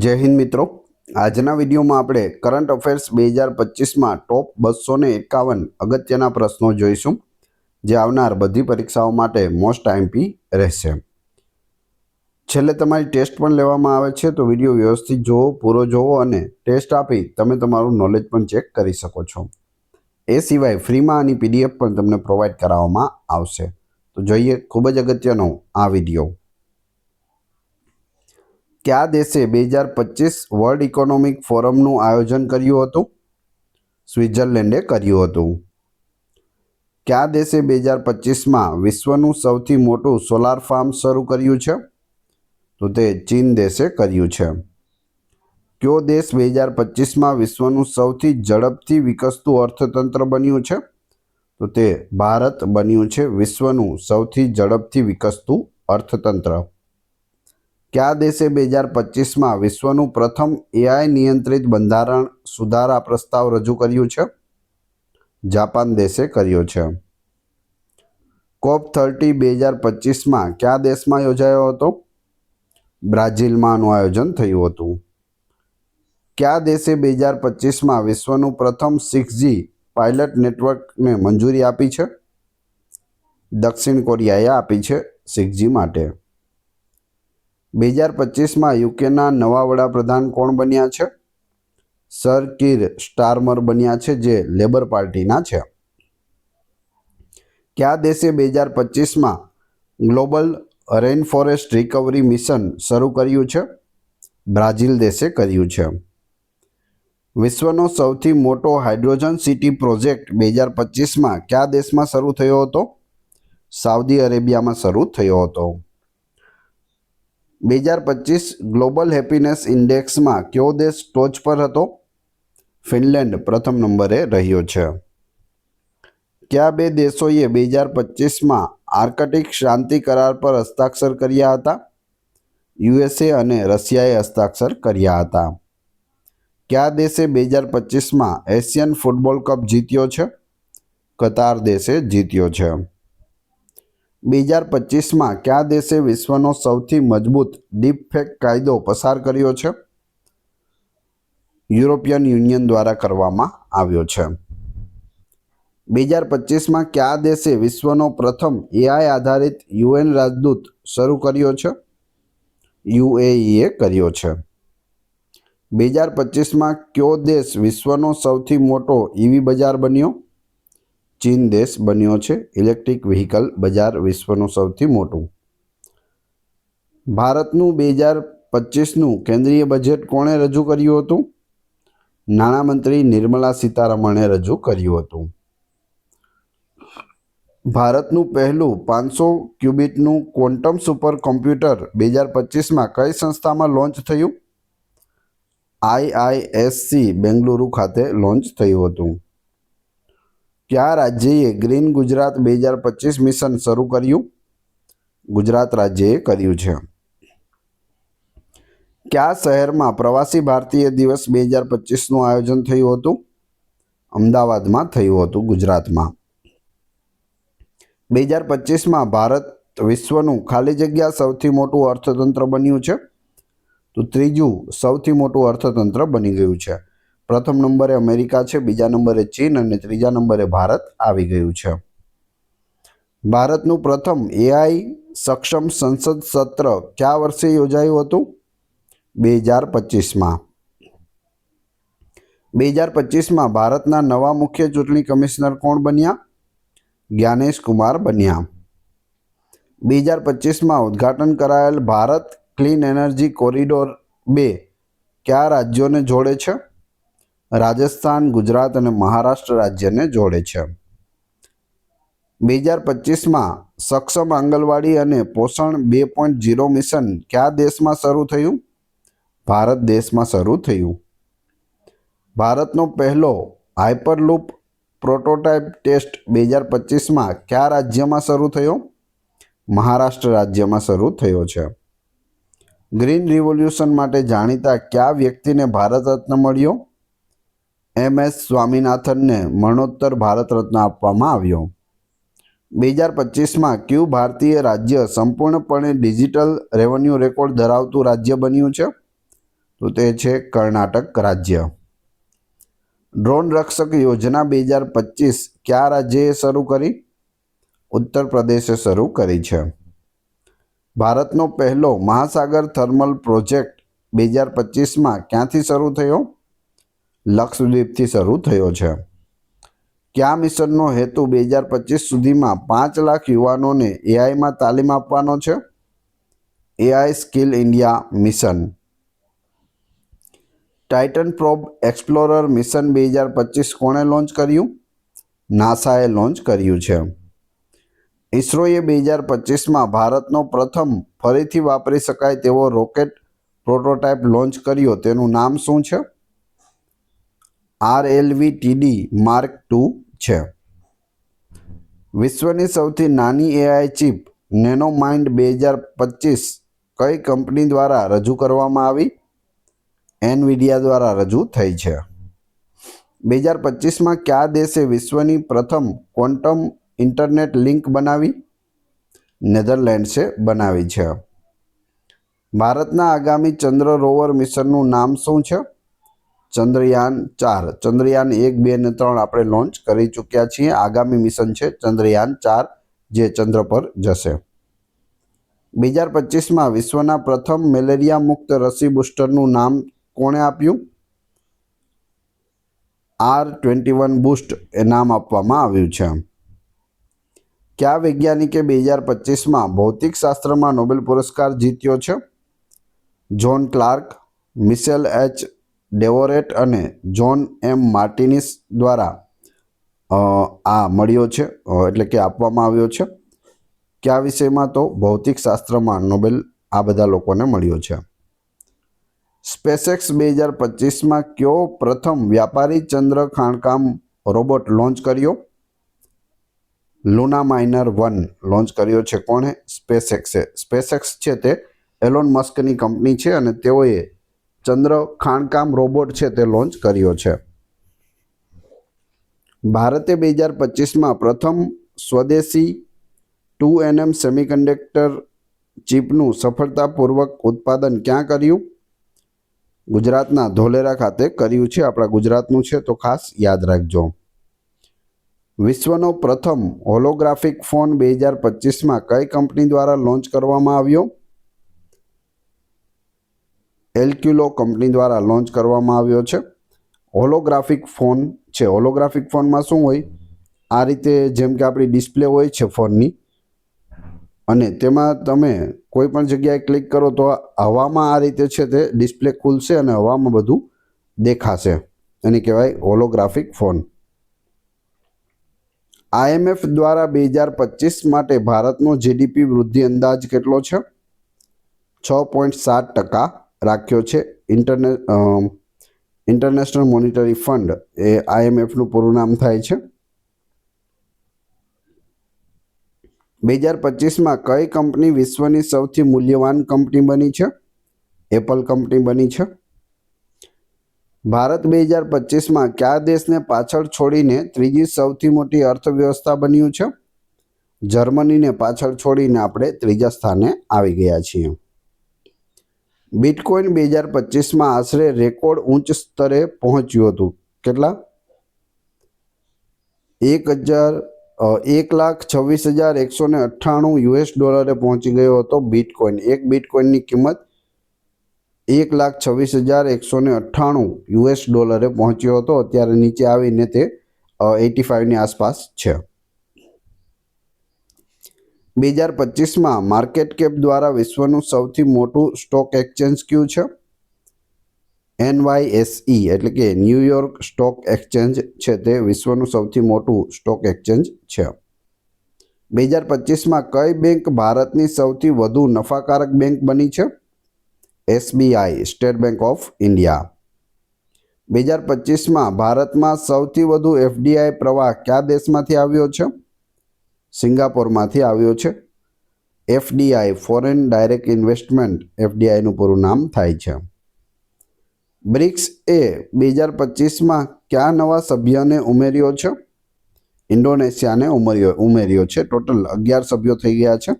જય હિન્દ મિત્રો, આજના વિડીયોમાં આપણે કરંટ અફેર્સ 2025માં ટોપ 251 અગત્યના પ્રશ્નો જોઈશું, જે આવનાર બધી પરીક્ષાઓ માટે મોસ્ટ આઈએમપી રહેશે. છેલ્લે તમારી ટેસ્ટ પણ લેવામાં આવે છે, તો વિડીયો વ્યવસ્થિત જોવો, પૂરો જોવો અને ટેસ્ટ આપી તમે તમારું નોલેજ પણ ચેક કરી શકો છો. એ સિવાય ફ્રીમાં આની પીડીએફ પણ તમને પ્રોવાઈડ કરાવવામાં આવશે. તો જોઈએ ખૂબ જ અગત્યનો આ વિડીયો. કયા દેશે 2025 વર્લ્ડ ઇકોનોમિક ફોરમનું આયોજન કર્યું હતું? સ્વિટ્ઝરલેન્ડે કર્યું હતું. કયા દેશે 2025માં વિશ્વનું સૌથી મોટું સોલાર ફાર્મ શરૂ કર્યું છે? તો તે ચીન દેશે કર્યું છે. કયો દેશ 2025માં વિશ્વનું સૌથી ઝડપથી વિકસતું અર્થતંત્ર બન્યું છે? તો તે ભારત બન્યું છે વિશ્વનું સૌથી ઝડપથી વિકસતું અર્થતંત્ર. કયા દેશે 2025માં વિશ્વનું પ્રથમ એઆઈ નિયંત્રિત બંધારણ સુધારા પ્રસ્તાવ રજૂ કર્યું છે? જાપાન દેશે કર્યો છે. COP30 2025માં કયા દેશમાં યોજાયો હતો? બ્રાઝિલમાં આનું આયોજન થયું હતું. કયા દેશે 2025માં વિશ્વનું પ્રથમ 6G પાયલટ નેટવર્કને મંજૂરી આપી છે? દક્ષિણ કોરિયાએ આપી છે 6G માટે. 2025માં યુકેના નવા વડાપ્રધાન કોણ બન્યા છે? સર કીર સ્ટારમર બન્યા છે, જે લેબર પાર્ટીના છે. કયા દેશે 2025માં global rainforest recovery mission શરૂ કર્યું છે? બ્રાઝિલ દેશે કર્યું છે. વિશ્વનો સૌથી મોટો હાઇડ્રોજન સિટી પ્રોજેક્ટ 2025માં કયા દેશમાં શરૂ થયો હતો? સાઉદી અરેબિયામાં શરૂ થયો હતો. 2025 ગ્લોબલ હેપીનેસ ઇન્ડેક્સમાં કયો દેશ ટોચ પર હતો? ફિનલેન્ડ પ્રથમ નંબરે રહ્યો છે. કયા બે દેશોએ 2025માં આર્કટિક શાંતિ કરાર પર હસ્તાક્ષર કર્યા હતા? યુએસએ અને રશિયાએ હસ્તાક્ષર કર્યા હતા. કયા દેશે 2025માં એશિયન ફૂટબોલ કપ જીત્યો છે? કતાર દેશે જીત્યો છે. 2025માં કયા દેશે વિશ્વનો સૌથી મજબૂત ડીપફેક કાયદો પસાર કર્યો છે? યુરોપિયન યુનિયન દ્વારા કરવામાં આવ્યો છે. 2025માં કયા દેશે વિશ્વનો પ્રથમ એઆઈ આધારિત યુએન રાજદૂત શરૂ કર્યો છે? યુએઈએ કર્યો છે. 2025માં કયો દેશ વિશ્વનો સૌથી મોટો ઈવી બજાર બન્યો? ચીન દેશ બન્યો છે ઇલેક્ટ્રિક વ્હીકલ બજાર વિશ્વનું સૌથી મોટું. ભારતનું 2025નું કેન્દ્રીય બજેટ કોણે રજૂ કર્યું હતું? નાણામંત્રી નિર્મલા સીતારમણે રજૂ કર્યું હતું. ભારતનું પહેલું 500 ક્યુબિટનું ક્વોન્ટમ સુપર કોમ્પ્યુટર 2025માં કઈ સંસ્થામાં લોન્ચ થયું? IISc બેંગલુરુ ખાતે લોન્ચ થયું હતું. કયા રાજ્યએ ગ્રીન ગુજરાત 2025 મિશન શરૂ કર્યું? ગુજરાત રાજ્યએ કર્યું છે. કયા શહેરમાં પ્રવાસી ભારતીય દિવસ 2025નું આયોજન થયું હતું? અમદાવાદમાં થયું હતું, ગુજરાતમાં. 2025માં ભારત વિશ્વનું ખાલી જગ્યા સૌથી મોટું અર્થતંત્ર બન્યું છે? તો ત્રીજું સૌથી મોટું અર્થતંત્ર બની ગયું છે. પ્રથમ નંબરે અમેરિકા છે, બીજા નંબરે ચીન અને ત્રીજા નંબરે ભારત આવી ગયું છે. ભારતનું પ્રથમ એઆઈ સક્ષમ સંસદ સત્ર કયા વર્ષે યોજાયું હતું? 2025માં. 2025માં ભારતના નવા મુખ્ય ચૂંટણી કમિશનર કોણ બન્યા? જ્ઞાનેશ કુમાર બન્યા. 2025માં ઉદ્ઘાટન કરાયેલ ભારત ક્લીન એનર્જી કોરિડોર 2 કયા રાજ્યોને જોડે છે? રાજસ્થાન, ગુજરાત અને મહારાષ્ટ્ર રાજ્યને જોડે છે. 2025માં સક્ષમ આંગણવાડી અને પોષણ 2.0 મિશન કયા દેશમાં શરૂ થયું? ભારત દેશમાં શરૂ થયું. ભારતનો પહેલો હાઇપરલૂપ પ્રોટોટાઇપ ટેસ્ટ 2025માં કયા રાજ્યમાં શરૂ થયો? મહારાષ્ટ્ર રાજ્યમાં શરૂ થયો છે. ગ્રીન રિવોલ્યુશન માટે જાણીતા કયા વ્યક્તિને ભારત રત્ન મળ્યો? MS સ્વામીનાથનને મરણોત્તર ભારત રત્ન આપવામાં આવ્યો. 2025માં કયું ભારતીય રાજ્ય સંપૂર્ણપણે ડિજિટલ રેવન્યુ રેકોર્ડ ધરાવતું રાજ્ય બન્યું છે? તો તે છે કર્ણાટક રાજ્ય. ડ્રોન રક્ષક યોજના 2025 કયા રાજ્યએ શરૂ કરી? ઉત્તર પ્રદેશે શરૂ કરી છે. ભારતનો પહેલો મહાસાગર થર્મલ પ્રોજેક્ટ 2025માં ક્યાંથી શરૂ થયો? લક્ષદ્વીપથી શરૂ થયો છે. કયા મિશનનો હેતુ 2025 સુધીમાં 5 લાખ યુવાનોને એઆઈમાં તાલીમ આપવાનો છે? AI skill India mission. Titan probe explorer mission 2025 કોણે લોન્ચ કર્યું? નાસાએ લોન્ચ કર્યું છે. ઇસરોએ 2025માં ભારતનો પ્રથમ ફરીથી વાપરી શકાય તેવો રોકેટ પ્રોટોટાઇપ લોન્ચ કર્યો. તેનું નામ શું છે? RLV-TD Mark II છે. વિશ્વની સૌથી નાની એઆઈ ચિપ નેનોમાઇન્ડ 2025 કઈ કંપની દ્વારા રજૂ કરવામાં આવી? એનવીડિયા દ્વારા રજૂ થઈ છે. 2025માં કયા દેશે વિશ્વની પ્રથમ ક્વોન્ટમ ઇન્ટરનેટ લિંક બનાવી? નેધરલેન્ડ્સે બનાવી છે. ભારતના આગામી ચંદ્ર રોવર મિશનનું નામ શું છે? ચંદ્રયાન-4. ચંદ્રયાન 1, 2 અને 3 આપણે લોન્ચ કરી ચૂક્યા છીએ. આગામી મિશન છે ચંદ્રયાન-4 જે ચંદ્ર પર જશે. 2025માં વિશ્વના પ્રથમ મેલેરિયા મુક્ત રસી બૂસ્ટરનું નામ કોણે આપ્યું? R21 બૂસ્ટ એ નામ આપવામાં આવ્યું છે. કયા વૈજ્ઞાનિકે 2025માં ભૌતિકશાસ્ત્રમાં નોબેલ પુરસ્કાર જીત્યો છે? જ્હોન ક્લાર્ક, મિશેલ એચ ડેવોરેટ અને જ્હોન એમ માર્ટિનિસ દ્વારા આ મળ્યો છે, એટલે કે આપવામાં આવ્યો છે. કયા વિષયમાં? તો ભૌતિકશાસ્ત્રમાં નોબેલ આ બધા લોકોને મળ્યો છે. સ્પેસએક્સ 2025માં કયો પ્રથમ વ્યાપારી ચંદ્ર ખાણકામ રોબોટ લોન્ચ કર્યો? લુના માઇનર 1 લોન્ચ કર્યો છે. કોણે? સ્પેસએક્સે. સ્પેસએક્સ છે તે એલોન મસ્કની કંપની છે અને તેઓએ ચંદ્ર ખાણકામ રોબોટ છે તે લોન્ચ કર્યો છે. ભારતે 2025માં પ્રથમ સ્વદેશી 2nm સેમિકન્ડક્ટર ચિપનું સફળતાપૂર્વક ઉત્પાદન ક્યાં કર્યું? ગુજરાતના ધોલેરા ખાતે કર્યું છે. આપણા ગુજરાતનું છે તો ખાસ યાદ રાખજો. વિશ્વનો પ્રથમ હોલોગ્રાફિક ફોન 2025માં કઈ કંપની દ્વારા લોન્ચ કરવામાં આવ્યો? એલ્ક્યુલો કંપની દ્વારા લોન્ચ કરવામાં આવ્યો છે. હોલોગ્રાફિક ફોન છે. હોલોગ્રાફિક ફોનમાં શું હોય? આ રીતે જેમ કે આપણી ડિસ્પ્લે હોય છે ફોનની, અને તેમાં તમે કોઈ પણ જગ્યાએ ક્લિક કરો તો હવામાં આ રીતે છે તે ડિસ્પ્લે ખુલશે અને હવામાં બધું દેખાશે. એને કહેવાય હોલોગ્રાફિક ફોન. IMF દ્વારા 2025 માટે ભારતનો જીડીપી વૃદ્ધિ અંદાજ કેટલો છે? 6.7% રાખ્યો છે. ઇન્ટરનેશનલ મોનિટરી ફંડ એ IMFનું પૂરું નામ થાય છે. 2025માં કઈ કંપની વિશ્વની સૌથી મૂલ્યવાન કંપની બની છે? એપલ કંપની બની છે. ભારત 2025માં કયા દેશને પાછળ છોડીને ત્રીજી સૌથી મોટી અર્થવ્યવસ્થા બન્યું છે? જર્મનીને પાછળ છોડીને આપણે ત્રીજા સ્થાને આવી ગયા છીએ. બિટકોઇન 2025માં આશરે રેકોર્ડ ઉચ્ચ સ્તરે પહોંચ્યું હતું. કેટલા? $1,26,198 પહોંચી ગયો હતો બિટકોઇન. એક બિટકોઇનની કિંમત $1,26,198 પહોંચ્યો હતો. અત્યારે નીચે આવીને તે 85ની આસપાસ છે. 2025માં માર્કેટ કેપ દ્વારા વિશ્વનું સૌથી મોટું સ્ટોક એક્સચેન્જ કયું છે? NYSE એટલે કે ન્યૂયોર્ક સ્ટોક એક્સચેન્જ છે તે વિશ્વનું સૌથી મોટું સ્ટોક એક્સચેન્જ છે. 2025માં કઈ બેંક ભારતની સૌથી વધુ નફાકારક બેંક બની છે? SBI State Bank of India. 2025માં ભારતમાં સૌથી વધુ FDI પ્રવાહ કયા દેશમાંથી આવ્યો છે? સિંગાપોરમાંથી આવ્યો છે. FDI ફોરેન ડાયરેક્ટ ઇન્વેસ્ટમેન્ટ FDIનું પૂરું નામ થાય છે. બ્રિક્સ એ 2025માં કયા નવા સભ્યને ઉમેર્યો છે? ઇન્ડોનેશિયાને ઉમેર્યો છે. ટોટલ 11 સભ્યો થઈ ગયા છે.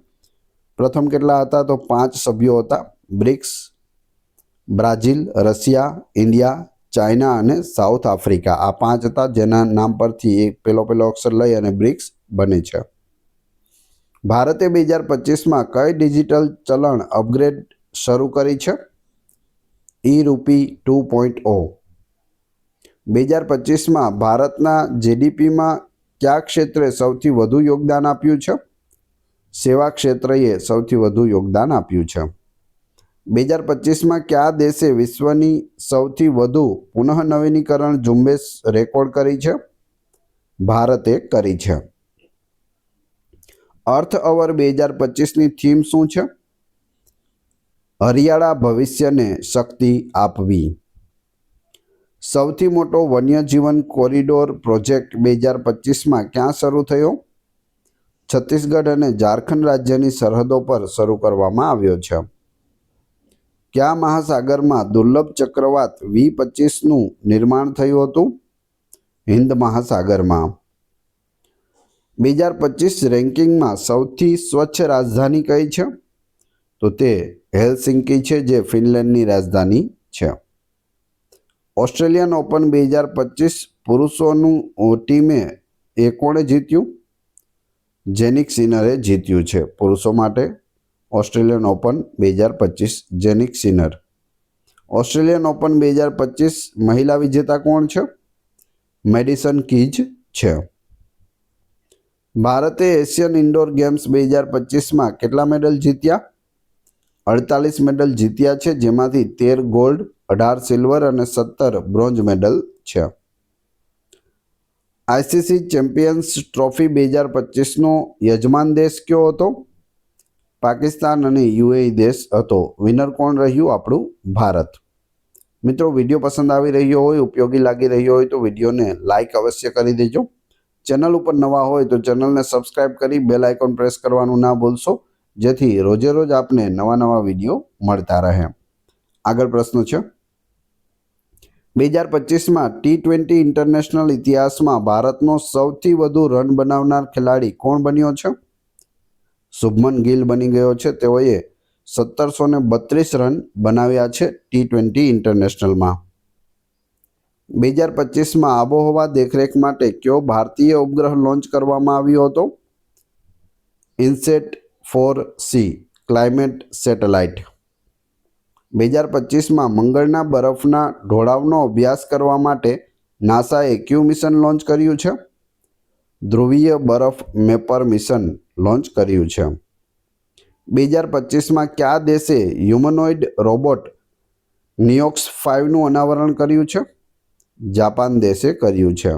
પ્રથમ કેટલા હતા? તો 5 સભ્યો હતા BRICS Brazil, Russia, India, China અને સાઉથ આફ્રિકા આ 5 હતા, જેના નામ પરથી એક પેલો અક્ષર લઈ અને બ્રિક્સ બને છે. ભારતે 2025માં કઈ ડિજિટલ ચલણ અપગ્રેડ શરૂ કરી છે? ઈ-રૂપી 2.0. 2025માં ભારતના જીડીપીમાં કયા ક્ષેત્રે સૌથી વધુ યોગદાન આપ્યું છે? સેવા ક્ષેત્રએ સૌથી વધુ યોગદાન આપ્યું છે. 2025માં કયા દેશે વિશ્વની સૌથી વધુ પુનઃનવીનીકરણ ઝુંબેશ રેકોર્ડ કરી છે? ભારતે કરી છે. અર્થ અવર 2025ની થીમ શું છે? હરિયાળા ભવિષ્યને શક્તિ આપવી. સૌથી મોટો વન્યજીવન કોરિડોર પ્રોજેક્ટ 2025માં ક્યાં શરૂ થયો? છત્તીસગઢ અને ઝારખંડ રાજ્યની સરહદો પર શરૂ કરવામાં આવ્યો છે. કયા મહાસાગરમાં દુર્લભ ચક્રવાત V25નું નિર્માણ થયું હતું? હિન્દ મહાસાગરમાં. 2025 રેન્કિંગમાં સૌથી સ્વચ્છ રાજધાની કઈ છે? તો તે હેલસિંકી છે, જે ફિનલેન્ડની રાજધાની છે. ઓસ્ટ્રેલિયન ઓપન 2025 પુરુષોનું ટીમે કોણે જીત્યું? જેનિક સિનરે જીત્યું છે. પુરુષો માટે Australian open 2025 Jannik sinner. Australian open 2025 મહિલા વિજેતા કોણ છે? મેડિસન કીજ છે. ભારતે એશિયન ઇન્ડોર ગેમ્સ 2025માં કેટલા મેડલ જીત્યા? 48 મેડલ જીત્યા છે, જેમાંથી 13 ગોલ્ડ, 18 સિલ્વર અને 17 બ્રોન્ઝ મેડલ છે. આઈસીસી ચેમ્પિયન્સ ટ્રોફી 2025નો યજમાન દેશ કયો હતો? પાકિસ્તાન અને યુએઈ દેશ હતો. વિનર કોણ રહ્યું? આપણું ભારત. મિત્રો, વિડીયો પસંદ આવી રહ્યો હોય, ઉપયોગી લાગી રહ્યો હોય તો વિડીયોને લાઇક અવશ્ય કરી દેજો. ચેનલ ઉપર નવા હોય તો ચેનલને સબસ્ક્રાઇબ કરી બેલ આઇકોન પ્રેસ કરવાનું ના ભૂલશો, જેથી રોજે રોજ આપને નવા વિડીયો મળતા રહે. આગળ પ્રશ્ન છે, 2025માં T20 ઇન્ટરનેશનલ ઇતિહાસમાં ભારતનો સૌથી વધુ રન બનાવનાર ખેલાડી કોણ બન્યો છે? શુભમન ગિલ બની ગયો છે. તેઓએ 1732 રન બનાવ્યા છે T20 ઇન્ટરનેશનલમાં. 2025માં આબોહવા દેખરેખ માટે કયો ભારતીય ઉપગ્રહ લોન્ચ કરવામાં આવ્યો હતો? INSAT-4C climate satellite. 2025માં મંગળના બરફના ઢોળાવનો અભ્યાસ કરવા માટે નાસાએ કયું મિશન લોન્ચ કર્યું છે? ધ્રુવીય બરફ મેપર મિશન લોન્ચ કર્યું છે. 2025માં કયા દેશે હ્યુમનોઇડ રોબોટ નિયોક્સ 5નું અનાવરણ કર્યું છે? જાપાન દેશે કર્યું છે.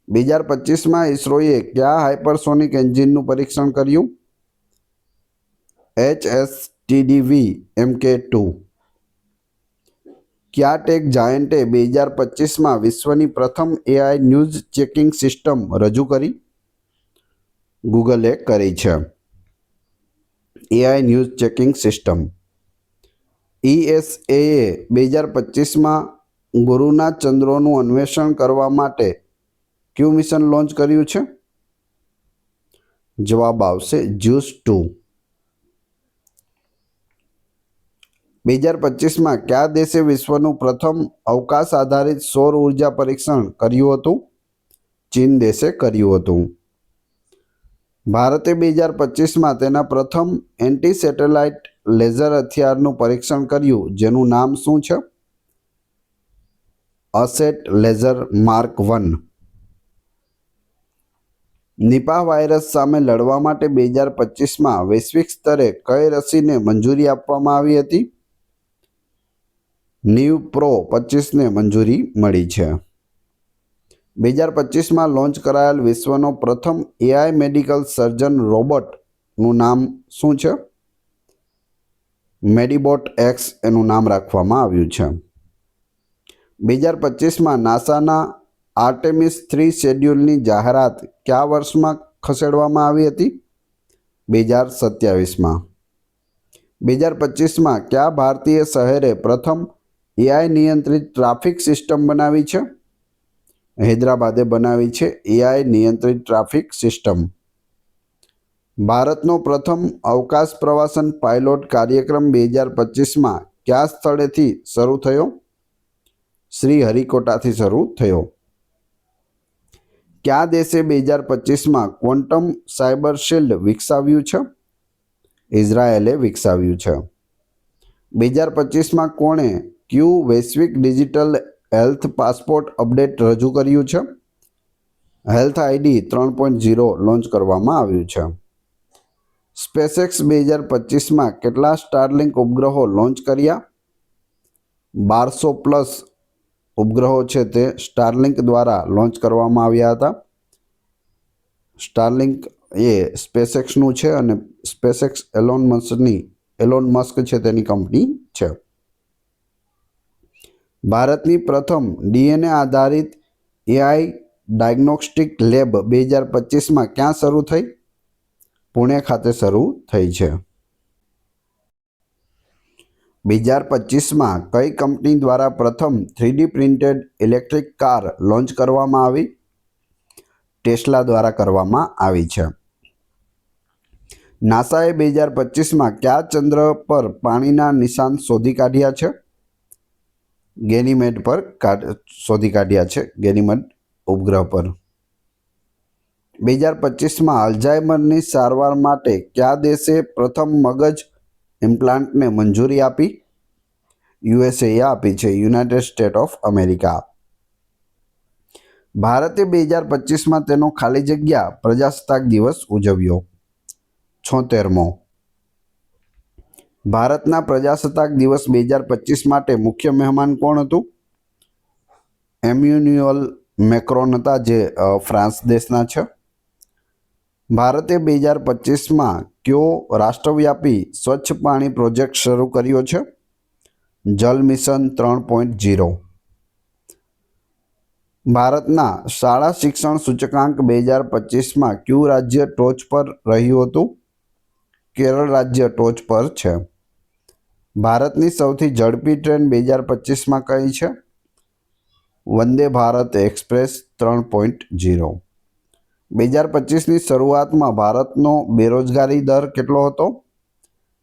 2025માં ઇસરોએ કયા હાઇપરસોનિક એન્જિનનું પરીક્ષણ કર્યું? HSTDV-Mk2. કયા ટેક જાયન્ટે 2025માં વિશ્વની પ્રથમ AI ન્યૂઝ ચેકિંગ સિસ્ટમ રજૂ કરી? ગૂગલે કરી છે. AI news checking system. ESAએ 2025માં ગુરુના ચંદ્રોનું અન્વેષણ કરવા માટે કયું મિશન લોન્ચ કર્યું છે? જવાબ આવશે JUICE 2. 2025માં કયા દેશે વિશ્વનું પ્રથમ અવકાશ આધારિત સૌર ઉર્જા પરીક્ષણ કર્યું હતું? ચીન દેશે કર્યું હતું. ભારતે 2025માં તેના પ્રથમ એન્ટી સેટેલાઇટ લેઝર હથિયારનું પરીક્ષણ કર્યું, જેનું નામ શું છે? Asset laser mark 1. Nipah virus સામે લડવા માટે 2025માં વૈશ્વિક સ્તરે કઈ રસીને મંજૂરી આપવામાં આવી હતી? નીવપ્રો 25ને મંજૂરી મળી છે. 2025માં લોન્ચ કરાયેલ વિશ્વનો પ્રથમ AI મેડિકલ સર્જન રોબોટનું નામ શું છે? મેડીબોટ X એનું નામ રાખવામાં આવ્યું છે. 2025માં નાસાના આર્ટેમિસ 3 શેડ્યુલની જાહેરાત કયા વર્ષમાં ખસેડવામાં આવી હતી? 2027માં. 2025માં કયા ભારતીય શહેરે પ્રથમ AI નિયંત્રિત ટ્રાફિક સિસ્ટમ બનાવી છે? હૈદરાબાદે બનાવી છે AI નિયંત્રિત ટ્રાફિક સિસ્ટમ. ભારતનો પ્રથમ અવકાશ પ્રવાસન પાયલોટ કાર્યક્રમ 2025માં કયા સ્થળેથી શરૂ થયો? શ્રીહરિકોટાથી શરૂ થયો. કયા દેશે 2025માં ક્વોન્ટમ સાયબર શિલ્ડ વિકસાવ્યું છે? ઇઝરાયેલે વિકસાવ્યું છે. 2025માં કોણે ક્યુ વૈશ્વિક ડિજિટલ હેલ્થ પાસપોર્ટ અપડેટ રજૂ કર્યું છે? હેલ્થ આઈડી 3.0 લોન્ચ કરવામાં આવ્યું છે. સ્પેસએક્સ 2025માં કેટલા સ્ટારલિંક ઉપગ્રહો લોન્ચ કર્યા? 1200+ ઉપગ્રહો છે તે સ્ટારલિંક દ્વારા લોન્ચ કરવામાં આવ્યા હતા. સ્ટારલિંક એ સ્પેસએક્સનું છે અને સ્પેસએક્સ એલોન મસ્ક છે તેની કંપની છે. ભારતની પ્રથમ ડીએનએ આધારિત એઆઈ ડાયગ્નોસ્ટિક લેબ 2025માં ક્યાં શરૂ થઈ? પુણે ખાતે શરૂ થઈ છે. 2025માં કઈ કંપની દ્વારા પ્રથમ 3D printed electric car launch કરવામાં આવી? ટેસ્લા દ્વારા કરવામાં આવી છે. નાસાએ 2025માં કયા ચંદ્ર પર પાણીના નિશાન શોધી કાઢ્યા છે? ગેનીમેડ પર શોધી કાઢ્યા છે. ગેનીમેડ ઉપગ્રહ પર. 2025માં અલ્ઝાઇમરની સારવાર માટે કયા દેશે પ્રથમ મગજ ઇમ્પ્લાન્ટને મંજૂરી આપી? યુએસએએ આપી છે. United state of America. ભારતે 2025માં તેનો ખાલી જગ્યા પ્રજાસત્તાક દિવસ ઉજવ્યો. 76મો. ભારતના પ્રજાસત્તાક દિવસ 2025 માટે મુખ્ય મહેમાન કોણ હતું? એમ્યુન્યુઅલ મેક્રોન હતા, જે ફ્રાન્સ દેશના છે. ભારતે 2025માં કયો રાષ્ટ્રવ્યાપી સ્વચ્છ પાણી પ્રોજેક્ટ શરૂ કર્યો છે? જલ મિશન 3.0. ભારતના શાળા શિક્ષણ સૂચકાંક 2025માં કયું રાજ્ય ટોચ પર રહ્યું હતું? કેરળ રાજ્ય ટોચ પર છે. ભારતની સૌથી ઝડપી ટ્રેન 2025માં કઈ છે? વંદે ભારત એક્સપ્રેસ 3.0. 2025ની શરૂઆતમાં ભારતનો બેરોજગારી દર કેટલો હતો?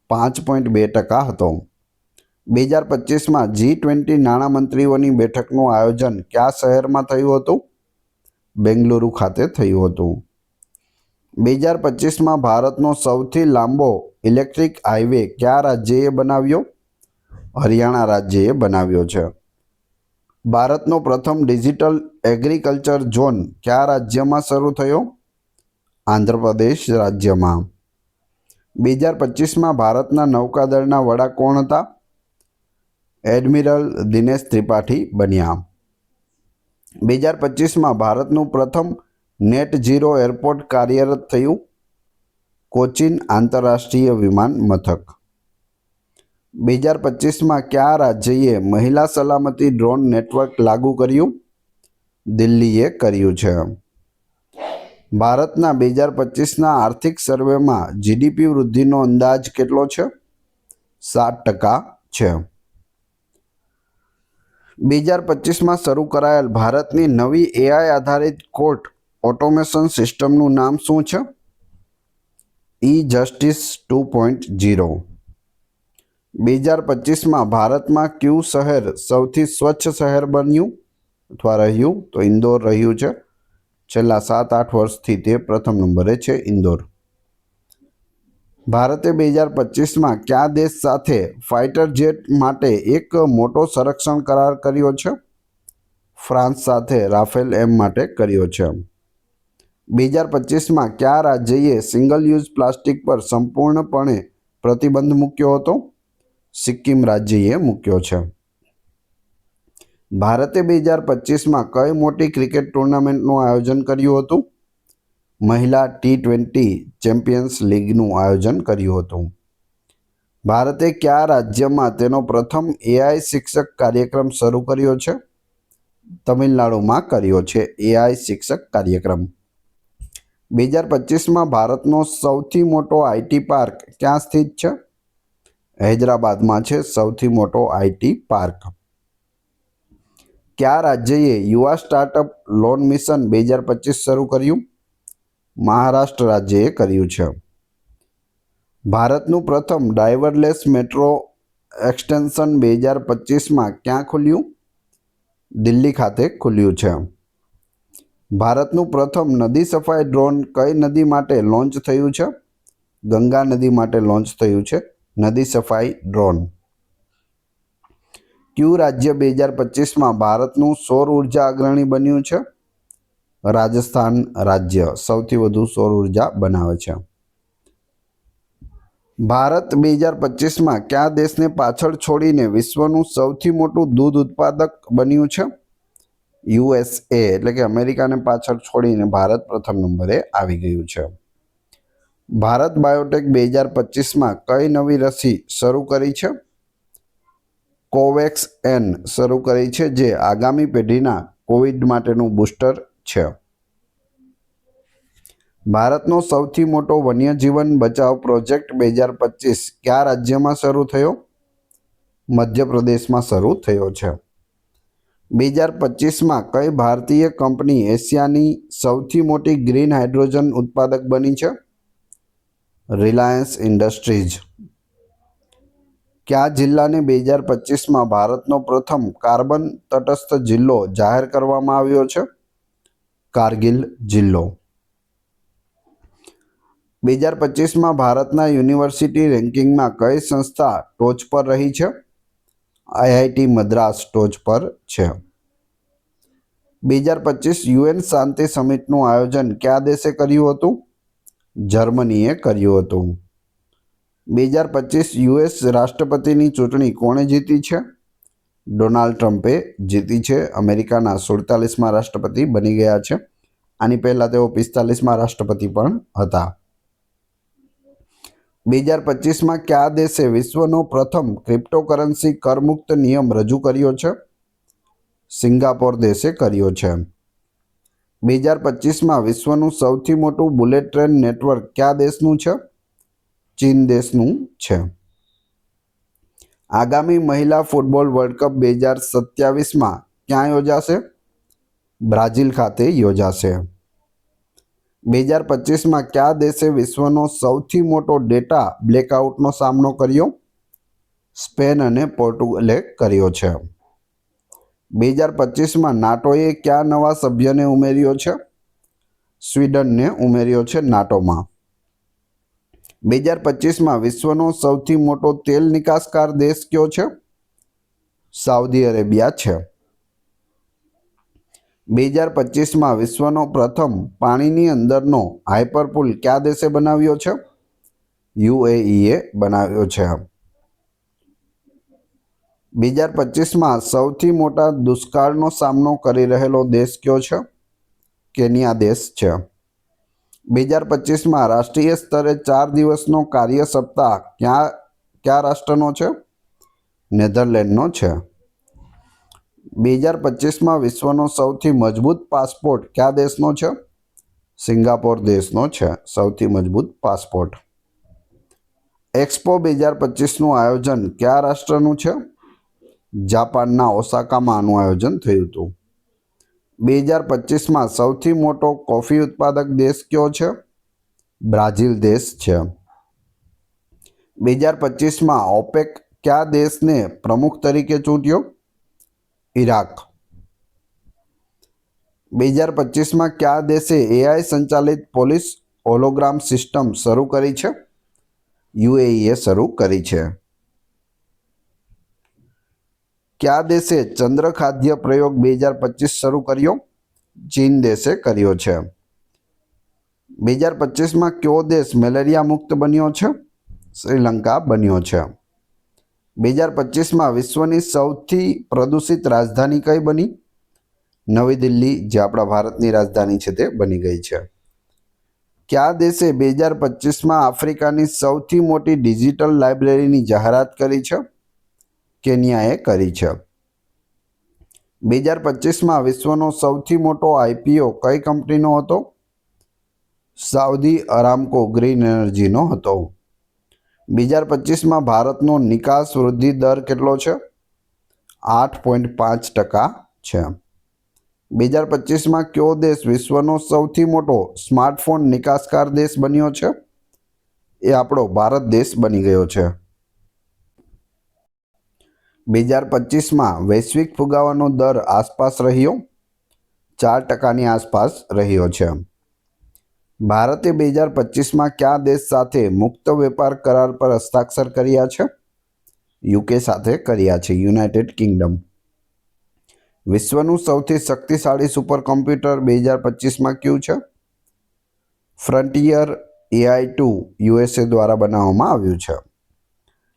5.2% હતો. 2025માં G20 નાણામંત્રીઓની બેઠકનું આયોજન કયા શહેરમાં થયું હતું? બેંગલુરુ ખાતે થયું હતું. 2025માં ભારતનો સૌથી લાંબો ઇલેક્ટ્રિક હાઈવે કયા રાજ્યએ બનાવ્યો? હરિયાણા રાજ્યએ બનાવ્યો છે. ભારતનો પ્રથમ ડિજિટલ એગ્રીકલ્ચર ઝોન કયા રાજ્યમાં શરૂ થયો? આંધ્રપ્રદેશ રાજ્યમાં. 2025માં ભારતના નૌકાદળના વડા કોણ હતા? એડમિરલ દિનેશ ત્રિપાઠી બન્યા. 2025માં ભારતનું પ્રથમ નેટ ઝીરો એરપોર્ટ કાર્યરત થયું. કોચીન આંતરરાષ્ટ્રીય વિમાન મથક. 2025માં કયા રાજ્યએ મહિલા સલામતી ડ્રોન નેટવર્ક લાગુ કર્યું? દિલ્હીએ કર્યું છે. ભારતના 2025ના આર્થિક સર્વેમાં જીડીપી વૃદ્ધિનો અંદાજ કેટલો છે? 7% છે. 2025માં શરૂ કરાયેલ ભારતની નવી એઆઈ આધારિત કોર્ટ ઓટોમેશન સિસ્ટમનું નામ શું છે? ઈ-જસ્ટિસ 2.0. 2025માં ભારતમાં કયું શહેર સૌથી સ્વચ્છ શહેર બન્યું અથવા રહ્યું? તો ઇન્દોર રહ્યું છે. છેલ્લા 7-8 વર્ષથી તે પ્રથમ નંબરે છે ઇન્દોર. ભારતે 2025માં કયા દેશ સાથે ફાઇટર જેટ માટે એક મોટો સંરક્ષણ કરાર કર્યો છે? ફ્રાન્સ સાથે રાફેલ એમ માટે કર્યો છે. 2025માં કયા રાજ્યએ સિંગલ યુઝ પ્લાસ્ટિક પર સંપૂર્ણપણે પ્રતિબંધ મૂક્યો હતો? સિક્કિમ રાજ્યએ મૂક્યો છે. ભારતે 2025માં કઈ મોટી ક્રિકેટ ટુર્નામેન્ટનું આયોજન કર્યું હતું? મહિલા T20 ચેમ્પિયન્સ લીગનું આયોજન કર્યું હતું. ભારતે કયા રાજ્યમાં તેનો પ્રથમ એઆઈ શિક્ષક કાર્યક્રમ શરૂ કર્યો છે? તમિલનાડુમાં કર્યો છે એઆઈ શિક્ષક કાર્યક્રમ. 2025માં ભારતનો સૌથી મોટો આઈટી પાર્ક ક્યાં સ્થિત છે? હૈદરાબાદમાં છે સૌથી મોટો આઈટી પાર્ક. કયા રાજ્યએ યુવા સ્ટાર્ટઅપ લોન મિશન 2025 શરૂ કર્યું? મહારાષ્ટ્ર રાજ્યએ કર્યું છે. ભારતનું પ્રથમ ડ્રાઈવરલેસ મેટ્રો એક્સટેન્શન 2025માં ક્યાં ખુલ્યું? દિલ્હી ખાતે ખુલ્યું છે. ભારતનું પ્રથમ નદી સફાઈ ડ્રોન કઈ નદી માટે લોન્ચ થયું છે? ગંગા નદી માટે લોન્ચ થયું છે નદી સફાઈ ડ્રોન. કયું રાજ્ય 2025માં ભારતનું સૌર ઉર્જા અગ્રણી બન્યું છે? રાજસ્થાન રાજ્ય સૌથી વધુ સૌર ઉર્જા બનાવે છે. ભારત 2025માં કયા દેશને પાછળ છોડીને વિશ્વનું સૌથી મોટું દૂધ ઉત્પાદક બન્યું છે? USA એટલે કે અમેરિકાને પાછળ છોડીને ભારત પ્રથમ નંબરે આવી ગયું છે. ભારત બાયોટેક 2025માં કઈ નવી રસી શરૂ કરી છે? કોવેક્સ એન શરૂ કરી છે, જે આગામી પેઢીના કોવિડ માટેનું બૂસ્ટર છે. ભારતનો સૌથી મોટો વન્યજીવન બચાવ પ્રોજેક્ટ 2025 કયા રાજ્યમાં શરૂ થયો? મધ્યપ્રદેશમાં શરૂ થયો છે. 2025માં કઈ ભારતીય કંપની એશિયાની સૌથી મોટી ગ્રીન હાઇડ્રોજન ઉત્પાદક બની છે? Reliance industries. કયા જિલ્લાને 2025માં ભારતનો પ્રથમ કાર્બન તટસ્થ જિલ્લો જાહેર કરવામાં આવ્યો છે? કારગિલ જિલ્લો. 2025માં ભારતના યુનિવર્સિટી રેન્કિંગમાં કઈ સંસ્થા ટોચ પર રહી છે? IIT મદ્રાસ ટોચ પર છે. 2025 UN શાંતિ સમિટનું આયોજન કયા દેશે કર્યું હતું? જર્મનીએ કર્યું હતું. 2025 US રાષ્ટ્રપતિની ચૂંટણી કોણે જીતી છે? ડોનાલ્ડ ટ્રમ્પે જીતી છે. અમેરિકાના 47માં રાષ્ટ્રપતિ બની ગયા છે. આની પહેલાં તેઓ 45માં રાષ્ટ્રપતિ પણ હતા. 2025માં કયા દેશે વિશ્વનો પ્રથમ ક્રિપ્ટોકરન્સી કરમુક્ત નિયમ રજૂ કર્યો છે? સિંગાપોર દેશે કર્યો છે. 2025માં વિશ્વનું સૌથી મોટું બુલેટ ટ્રેન નેટવર્ક કયા દેશનું છે? ચીન દેશનું છે. આગામી મહિલા ફૂટબોલ વર્લ્ડ કપ 2027માં ક્યાં યોજાશે? બ્રાઝિલ ખાતે યોજાશે. 2025માં કયા દેશે વિશ્વનો સૌથી મોટો ડેટા બ્લેકઆઉટનો સામનો કર્યો? સ્પેન અને પોર્ટુગલે કર્યો છે. 2025માં નાટોએ કયા નવા સભ્યને ઉમેર્યો છે? સ્વીડનને ઉમેર્યો છે નાટોમાં. 2025માં વિશ્વનો સૌથી મોટો તેલ નિકાસકાર દેશ કયો છે? સાઉદી અરેબિયા છે. 2025માં વિશ્વનો પ્રથમ પાણીની અંદરનો હાઇપરપૂલ કયા દેશે બનાવ્યો છે? UAE બનાવ્યો છે. 2025માં સૌથી મોટા દુષ્કાળનો સામનો કરી રહેલો દેશ કયો છે? કેન્યા દેશ છે. 2025માં રાષ્ટ્રીય સ્તરે 4 દિવસનો કાર્ય સપ્તાહ કયા રાષ્ટ્રનો છે? નેધરલેન્ડનો છે. 2025માં વિશ્વનો સૌથી મજબૂત પાસપોર્ટ કયા દેશનો છે? સિંગાપોર દેશનો છે સૌથી મજબૂત પાસપોર્ટ. એક્સપો 2025નું આયોજન કયા રાષ્ટ્રનું છે? જાપાનના ઓસાકામાં આનું આયોજન થયું હતું. 2025માં સૌથી મોટો કોફી ઉત્પાદક દેશ કયો છે? બ્રાઝિલ દેશ છે. 2025માં ઓપેક કયા દેશને પ્રમુખ તરીકે ચૂંટ્યો? ઇરાક. 2025માં કયા દેશે AI સંચાલિત પોલીસ હોલોગ્રામ સિસ્ટમ શરૂ કરી છે? UAE શરૂ કરી છે. કયા દેશે ચંદ્ર ખાદ્ય પ્રયોગ 2025 શરૂ કર્યો? ચીન દેશે કર્યો છે. 2025માં કયો દેશ મેલેરિયા મુક્ત બન્યો છે? શ્રીલંકા બન્યો છે. 2025માં વિશ્વની સૌથી પ્રદૂષિત રાજધાની કઈ બની? નવી દિલ્હી, જે આપણા ભારતની રાજધાની છે તે બની ગઈ છે. કયા દેશે 2025માં આફ્રિકાની સૌથી મોટી ડિજિટલ લાઇબ્રેરીની જાહેરાત કરી છે? કેન્યાએ કરી છે. 2025માં વિશ્વનો સૌથી મોટો IPO કઈ કંપનીનો હતો? સાઉદી અરામકો ગ્રીન એનર્જીનો હતો. 2025માં ભારતનો નિકાસ વૃદ્ધિ દર કેટલો છે? 8.5% છે. 2025માં કયો દેશ વિશ્વનો સૌથી મોટો સ્માર્ટફોન નિકાસકાર દેશ બન્યો છે? એ આપણો ભારત દેશ બની ગયો છે. 2025માં વૈશ્વિક ફુગાવાનો દર આસપાસ રહ્યો 4%ની આસપાસ રહ્યો છે. ભારતે 2025માં કયા દેશ સાથે મુક્ત વેપાર કરાર પર હસ્તાક્ષર કર્યા છે? યુકે સાથે કર્યા છે, યુનાઇટેડ કિંગડમ. વિશ્વનું સૌથી શક્તિશાળી સુપર કોમ્પ્યુટર 2025માં કયું છે? ફ્રન્ટિયર AI-2 USA દ્વારા બનાવવામાં આવ્યું છે.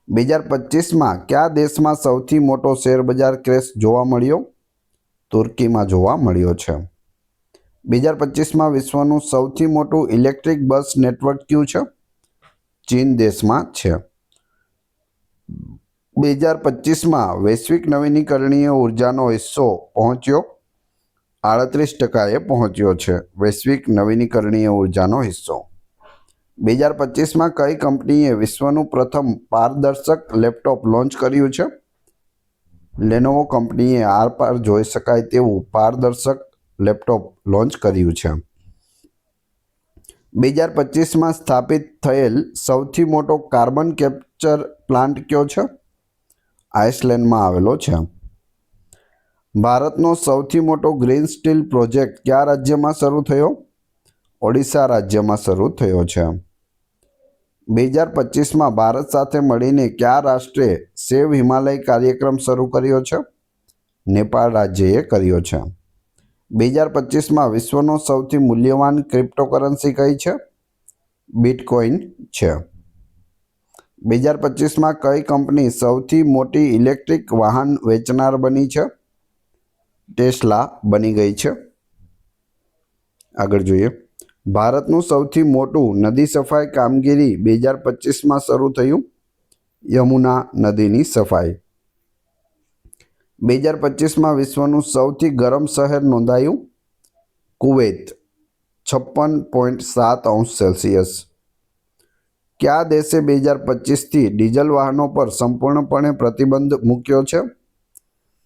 2025માં કયા દેશમાં સૌથી મોટો શેરબજાર ક્રેશ જોવા મળ્યો? તુર્કીમાં જોવા મળ્યો છે. 2025માં વિશ્વનું સૌથી મોટું ઇલેક્ટ્રિક બસ નેટવર્ક કયું છે? ચીન દેશમાં છે. 2025માં વૈશ્વિક નવીનીકરણીય ઉર્જાનો હિસ્સો પહોંચ્યો 38%એ પહોંચ્યો છે. વૈશ્વિક નવીનીકરણીય ઉર્જાનો હિસ્સો. 2025માં કઈ કંપનીએ વિશ્વનું પ્રથમ પારદર્શક લેપટોપ લોન્ચ કર્યું છે? લેનોવો કંપનીએ આરપાર જોઈ શકાય તેવું પારદર્શક લેપટોપ લોન્ચ કર્યું છે. 2025માં સ્થાપિત થયેલ સૌથી મોટો કાર્બન કેપ્ચર પ્લાન્ટ કયો છે? આઇસલેન્ડમાં આવેલો છે. ભારતનો સૌથી મોટો ગ્રીન સ્ટીલ પ્રોજેક્ટ કયા રાજ્યમાં શરૂ થયો? ઓડિશા રાજ્યમાં શરૂ થયો છે. 2025માં ભારત સાથે મળીને કયા રાષ્ટ્રે સેવ હિમાલય કાર્યક્રમ શરૂ કર્યો છે? નેપાળ રાજ્યએ કર્યો છે. 2025માં વિશ્વનો સૌથી મૂલ્યવાન ક્રિપ્ટોકરન્સી કઈ છે? બિટકોઇન છે. 2025માં કઈ કંપની સૌથી મોટી ઇલેક્ટ્રિક વાહન વેચનાર બની છે? ટેસ્લા બની ગઈ છે. આગળ જોઈએ. ભારતનું સૌથી મોટું નદી સફાઈ કામગીરી 2025માં શરૂ થયું. યમુના નદીની સફાઈ. 2025માં વિશ્વનું સૌથી ગરમ શહેર નોંધાયું. Kuwait 56.7°C. કયા દેશે 2025થી ડીઝલ વાહનો પર સંપૂર્ણપણે પ્રતિબંધ મૂક્યો છે?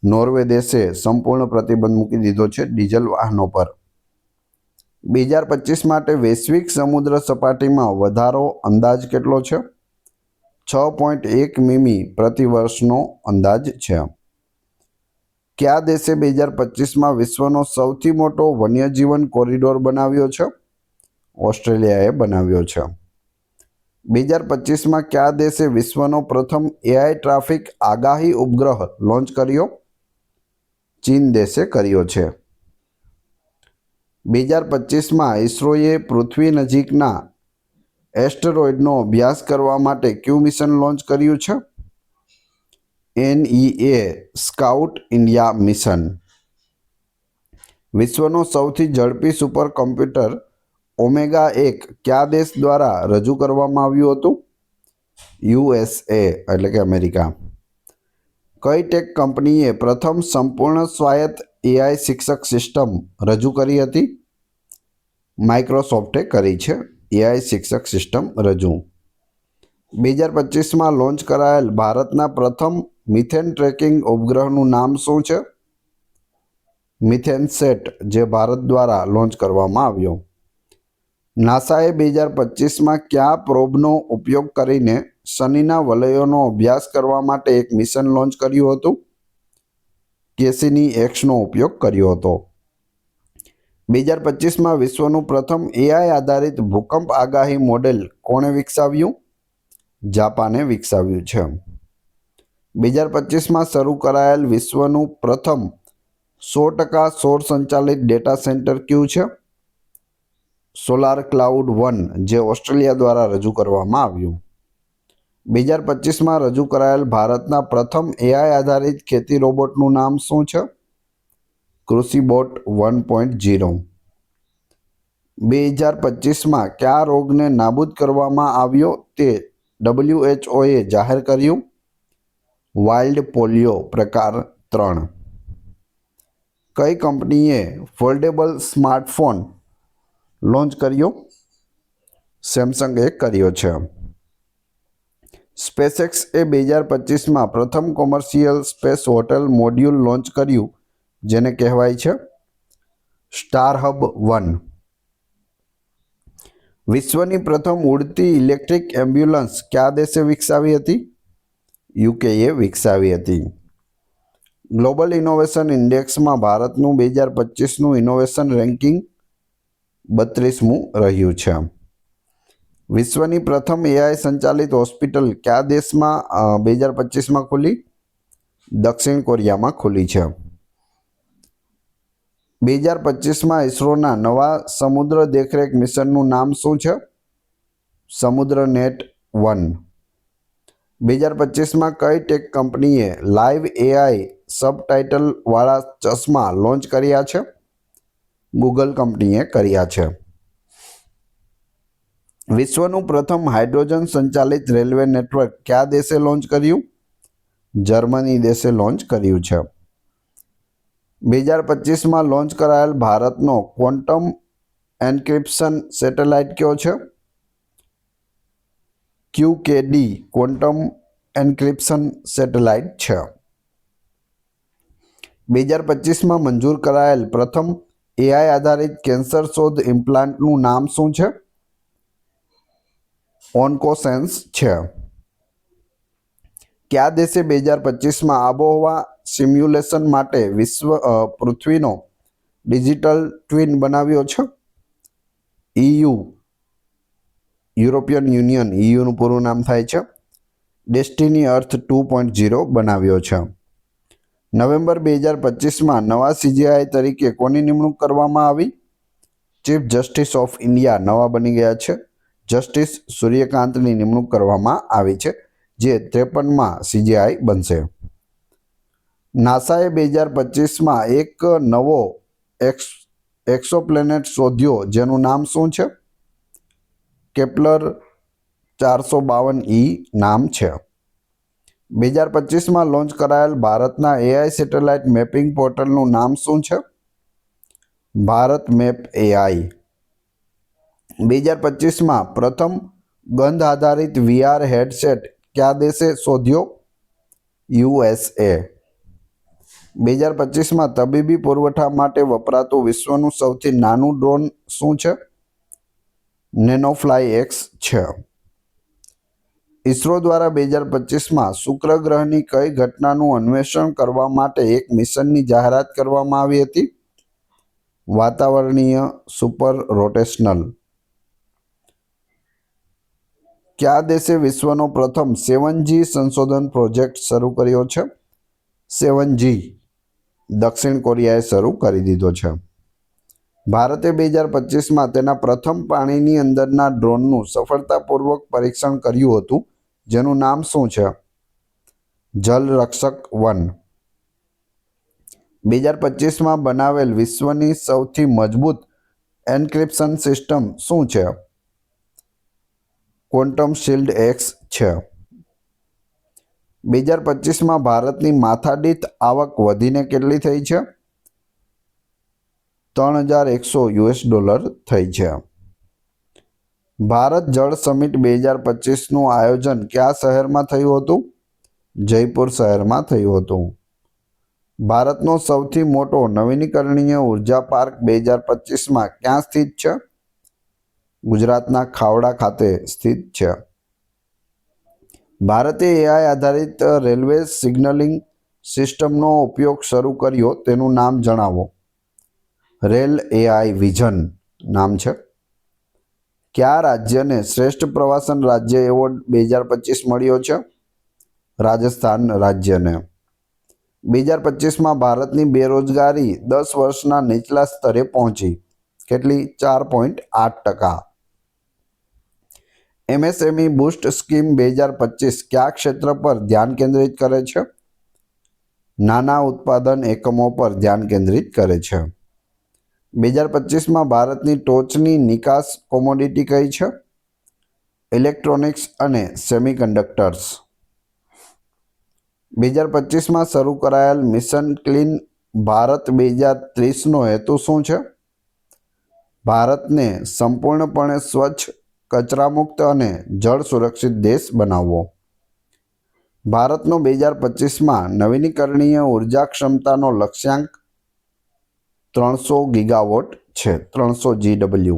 નોર્વે દેશે સંપૂર્ણ પ્રતિબંધ મૂકી દીધો છે ડીઝલ વાહનો પર. 2025 માટે વૈશ્વિક સમુદ્ર સપાટીમાં વધારો અંદાજ કેટલો છે? 6.1 મીમી પ્રતિ વર્ષનો અંદાજ છે. કયા દેશે 2025માં વિશ્વનો સૌથી મોટો વન્યજીવન કોરિડોર બનાવ્યો છે? ઓસ્ટ્રેલિયાએ બનાવ્યો છે. 2025માં કયા દેશે વિશ્વનો પ્રથમ AI ટ્રાફિક આગાહી ઉપગ્રહ લોન્ચ કર્યો? ચીન દેશે કર્યો છે. 2025માં ઇસરોએ પૃથ્વી નજીકના એસ્ટરોઇડનો અભ્યાસ કરવા માટે કયું મિશન લોન્ચ કર્યું છે? NEA scout India mission. વિશ્વનો સૌથી ઝડપી સુપર કોમ્પ્યુટર ઓમેગા 1 કયા દેશ દ્વારા રજૂ કરવામાં આવ્યું હતું? USA એટલે કે અમેરિકા. કઈ ટેક કંપનીએ પ્રથમ સંપૂર્ણ સ્વાયત્ત AI શિક્ષક સિસ્ટમ રજૂ કરી હતી? માઇક્રોસોફ્ટે કરી છે AI શિક્ષક સિસ્ટમ રજૂ. 2025માં લોન્ચ કરાયેલ ભારતના પ્રથમ મિથેન ટ્રેકિંગ ઉપગ્રહનું નામ શું છે? મિથેનસેટ, જે ભારત દ્વારા લોન્ચ કરવામાં આવ્યો. નાસાએ 2025માં કયા પ્રોબનો ઉપયોગ કરીને શનિના વલયોનો અભ્યાસ કરવા માટે એક મિશન લોન્ચ કર્યું હતું? કેસીની Xનો ઉપયોગ કર્યો હતો. 2025માં વિશ્વનું પ્રથમ AI આધારિત ભૂકંપ આગાહી મોડેલ કોણે વિકસાવ્યું? જાપાને વિકસાવ્યું છે. 2025માં શરૂ કરાયેલ વિશ્વનું પ્રથમ 100% સૌર સંચાલિત ડેટા સેન્ટર કયું છે? સોલાર ક્લાઉડ 1, જે ઓસ્ટ્રેલિયા દ્વારા રજૂ કરવામાં આવ્યું. 2025માં રજૂ કરાયેલ ભારતના પ્રથમ AI આધારિત ખેતી રોબોટનું નામ શું છે? કૃષિબોટ 1.0. 2025માં કયા રોગને નાબૂદ કરવામાં આવ્યો તે WHOએ જાહેર કર્યું? વાઇલ્ડ પોલિયો પ્રકાર 3. કઈ કંપનીએ ફોલ્ડેબલ સ્માર્ટફોન લોન્ચ કર્યો? સેમસંગે કર્યો છે. સ્પેસએક્સ એ 2025માં પ્રથમ commercial space hotel module launch કર્યું, જેને કહેવાય છે સ્ટારહબ 1. વિશ્વની પ્રથમ ઉડતી ઇલેક્ટ્રિક એમ્બ્યુલન્સ કયા દેશે વિકસાવી હતી? યુકેએ વિકસાવી હતી. ગ્લોબલ ઇનોવેશન ઇન્ડેક્સમાં ભારતનું 2025નું ઇનોવેશન રેન્કિંગ 32મું રહ્યું છે. વિશ્વની પ્રથમ એઆઈ સંચાલિત હોસ્પિટલ કયા દેશમાં 2025માં ખુલી? દક્ષિણ કોરિયામાં ખુલી છે. 2025માં ઇસરોના નવા સમુદ્ર દેખરેખ મિશનનું નામ શું છે? સમુદ્રનેટ-1. 2025માં કઈ ટેક કંપનીએ લાઈવ એઆઈ સબટાઇટલ વાળા ચશ્મા લોન્ચ કર્યા છે? ગૂગલ કંપનીએ કર્યા છે. વિશ્વનું પ્રથમ હાઇડ્રોજન સંચાલિત રેલવે નેટવર્ક કયા દેશે લોન્ચ કર્યું? જર્મની દેશે લોન્ચ કર્યું છે. 2025માં લોન્ચ કરાયેલ ભારતનો ક્વોન્ટમ એન્ક્રિપ્શન સેટેલાઇટ કયો છે? QKD ક્વોન્ટમ એન્ક્રિપ્શન સેટેલાઇટ છે. 2025માં મંજૂર કરાયેલ પ્રથમ એઆઈ આધારિત કેન્સર શોધ ઇમ્પ્લાન્ટનું નામ શું છે? ઓન્કોસેન્સ છે. કયા દેશે 2025માં આબોહવા સિમ્યુલેશન માટે પૃથ્વીનો ડિજિટલ ટ્વિન બનાવ્યો છે? EU યુરોપિયન યુનિયન EUનું પૂરું નામ થાય છે. ડેસ્ટિની અર્થ 2.0 બનાવ્યો છે. નવેમ્બર 2025માં નવા CJI તરીકે કોની નિમણૂક કરવામાં આવી? ચીફ જસ્ટિસ ઓફ ઇન્ડિયા નવા બની ગયા છે. જસ્ટિસ સૂર્યકાંતની નિમણૂક કરવામાં આવી છે, જે 53માં CJI બનશે. નાસાએ 2025માં એક નવો એક્સોપ્લેનેટ શોધ્યો, જેનું નામ શું છે? કેપ્લર 452e નામ છે. 2025માં લોન્ચ કરાયેલ ભારતના એઆઈ સેટેલાઇટ મેપિંગ પોર્ટલનું નામ શું છે? Bharat map AI. 2025માં પ્રથમ ગંધ આધારિત VR હેડસેટ કયા દેશે શોધ્યો? USA. 2025માં તબીબી પુરવઠા માટે વપરાતું વિશ્વનું સૌથી નાનું ડ્રોન શું છે? નેનોફ્લાય X છે. ઇસરો દ્વારા 2025માં શુક્ર ગ્રહની કઈ ઘટનાનું અન્વેષણ કરવા માટે એક મિશનની જાહેરાત કરવામાં આવી હતી? વાતાવરણીય સુપર રોટેશનલ. કયા દેશે વિશ્વનો પ્રથમ 7G સંશોધન પ્રોજેક્ટ શરૂ કર્યો છે? 7G દક્ષિણ કોરિયાએ શરૂ કરી દીધો છે. ભારતે 2025માં તેના પ્રથમ પાણીની અંદરના ડ્રોનનું સફળતાપૂર્વક પરીક્ષણ કર્યું હતું, જેનું નામ શું છે? જલરક્ષક-1. 2025માં બનાવેલ વિશ્વની સૌથી મજબૂત એન્ક્રિપ્શન સિસ્ટમ શું છે? ક્વોન્ટમ શિલ્ડ X છે. 2025માં ભારતની માથાદીઠ આવક વધીને કેટલી થઈ છે? $3,100 થઈ છે. ભારત જળ સમિટ 2025નું આયોજન કયા શહેરમાં થયું હતું? જયપુર શહેરમાં થયું હતું. ભારતનો સૌથી મોટો નવીનીકરણીય ઉર્જા પાર્ક 2025માં ક્યાં સ્થિત છે? ગુજરાતના ખાવડા ખાતે સ્થિત છે. ભારતે એઆઈ આધારિત રેલવે સિગ્નલિંગ સિસ્ટમનો ઉપયોગ શરૂ કર્યો, તેનું નામ જણાવો. રેલ AI વિઝન નામ છે. કયા રાજ્યને શ્રેષ્ઠ પ્રવાસન રાજ્ય એવોર્ડ 2025 મળ્યો છે? રાજસ્થાન રાજ્યને. 2025માં ભારતની બેરોજગારી 10 વર્ષના નીચલા સ્તરે પહોંચી. કેટલી? 4.8%. MSME બુસ્ટ સ્કીમ 2025 કયા ક્ષેત્ર પર ધ્યાન કેન્દ્રિત કરે છે? નાના ઉત્પાદન એકમો પર ધ્યાન કેન્દ્રિત કરે છે. 2025માં ભારતની ટોચની નિકાસ કોમોડિટી કઈ છે? ઇલેક્ટ્રોનિક્સ અને સેમિકન્ડક્ટર્સ. 2025માં શરૂ કરાયેલ મિશન ક્લીન ભારત 2030નો હેતુ શું છે? ભારતને સંપૂર્ણપણે સ્વચ્છ, કચરામુક્ત અને જળ સુરક્ષિત દેશ બનાવવો. ભારતનો 2025માં નવીનીકરણીય ઉર્જા ક્ષમતાનો લક્ષ્યાંક 300 ગીગાવોટ છે. 300 GW.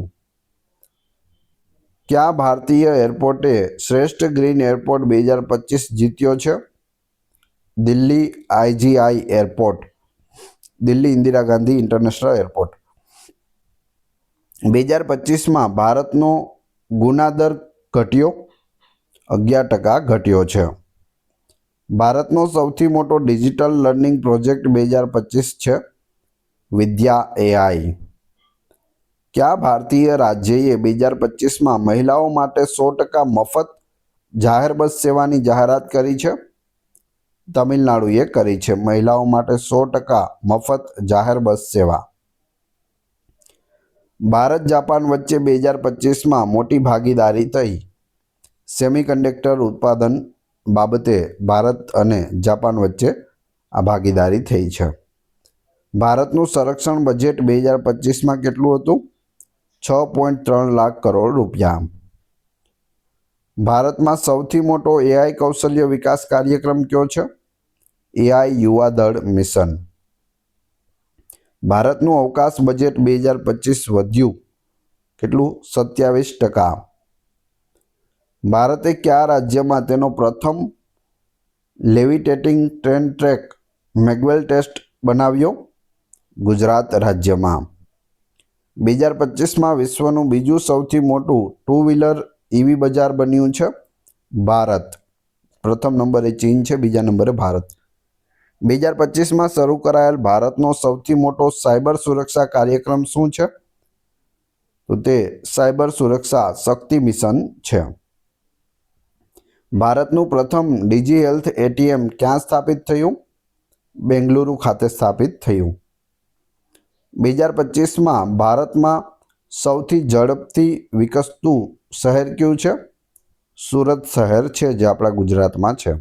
કયા ભારતીય એરપોર્ટે શ્રેષ્ઠ ગ્રીન એરપોર્ટ 2025 જીત્યો છે? Delhi IGI airport, Delhi Indira Gandhi international airport. 2025માં ભારતનો ગુના દર ઘટ્યો 11% ઘટ્યો છે. ભારતનો સૌથી મોટો ડિજિટલ લર્નિંગ પ્રોજેક્ટ 2025 છે વિદ્યા AI. કયા ભારતીય રાજ્યએ 2025માં મહિલાઓ માટે 100% મફત જાહેર બસ સેવાની જાહેરાત કરી છે? તમિલનાડુએ કરી છે મહિલાઓ માટે 100% મફત જાહેર બસ સેવા. ભારત જાપાન વચ્ચે 2025માં મોટી ભાગીદારી થઈ. સેમિકન્ડક્ટર ઉત્પાદન બાબતે ભારત અને જાપાન વચ્ચે આ ભાગીદારી થઈ છે. ભારતનું સંરક્ષણ બજેટ 2025માં કેટલું હતું? 6.3 લાખ કરોડ રૂપિયા. ભારતમાં સૌથી મોટો AI કૌશલ્ય વિકાસ કાર્યક્રમ કયો છે? AI યુવા દળ મિશન. ભારતનું અવકાશ બજેટ 2025 વધ્યું કેટલું? 27%. ભારતે કયા રાજ્યમાં તેનો પ્રથમ લેવિટેટિંગ ટ્રેન ટ્રેક મેગવેલ ટેસ્ટ બનાવ્યો? ગુજરાત રાજ્યમાં. 2025માં વિશ્વનું બીજું સૌથી મોટું 2 વ્હીલર EV બજાર બન્યું છે ભારત. પ્રથમ નંબરે ચીન છે, બીજા નંબરે ભારત. 2025માં શરૂ કરાયેલ ભારતનો સૌથી મોટો સાયબર સુરક્ષા કાર્યક્રમ શું છે? તો તે સાયબર સુરક્ષા શક્તિ મિશન છે. ભારતનું પ્રથમ ડીજી હેલ્થ ATM ક્યાં સ્થાપિત થયું? બેંગલુરુ ખાતે સ્થાપિત થયું. 2025માં ભારતમાં સૌથી ઝડપથી વિકસતું શહેર કયું છે? સુરત શહેર છે જે આપણા ગુજરાતમાં છે.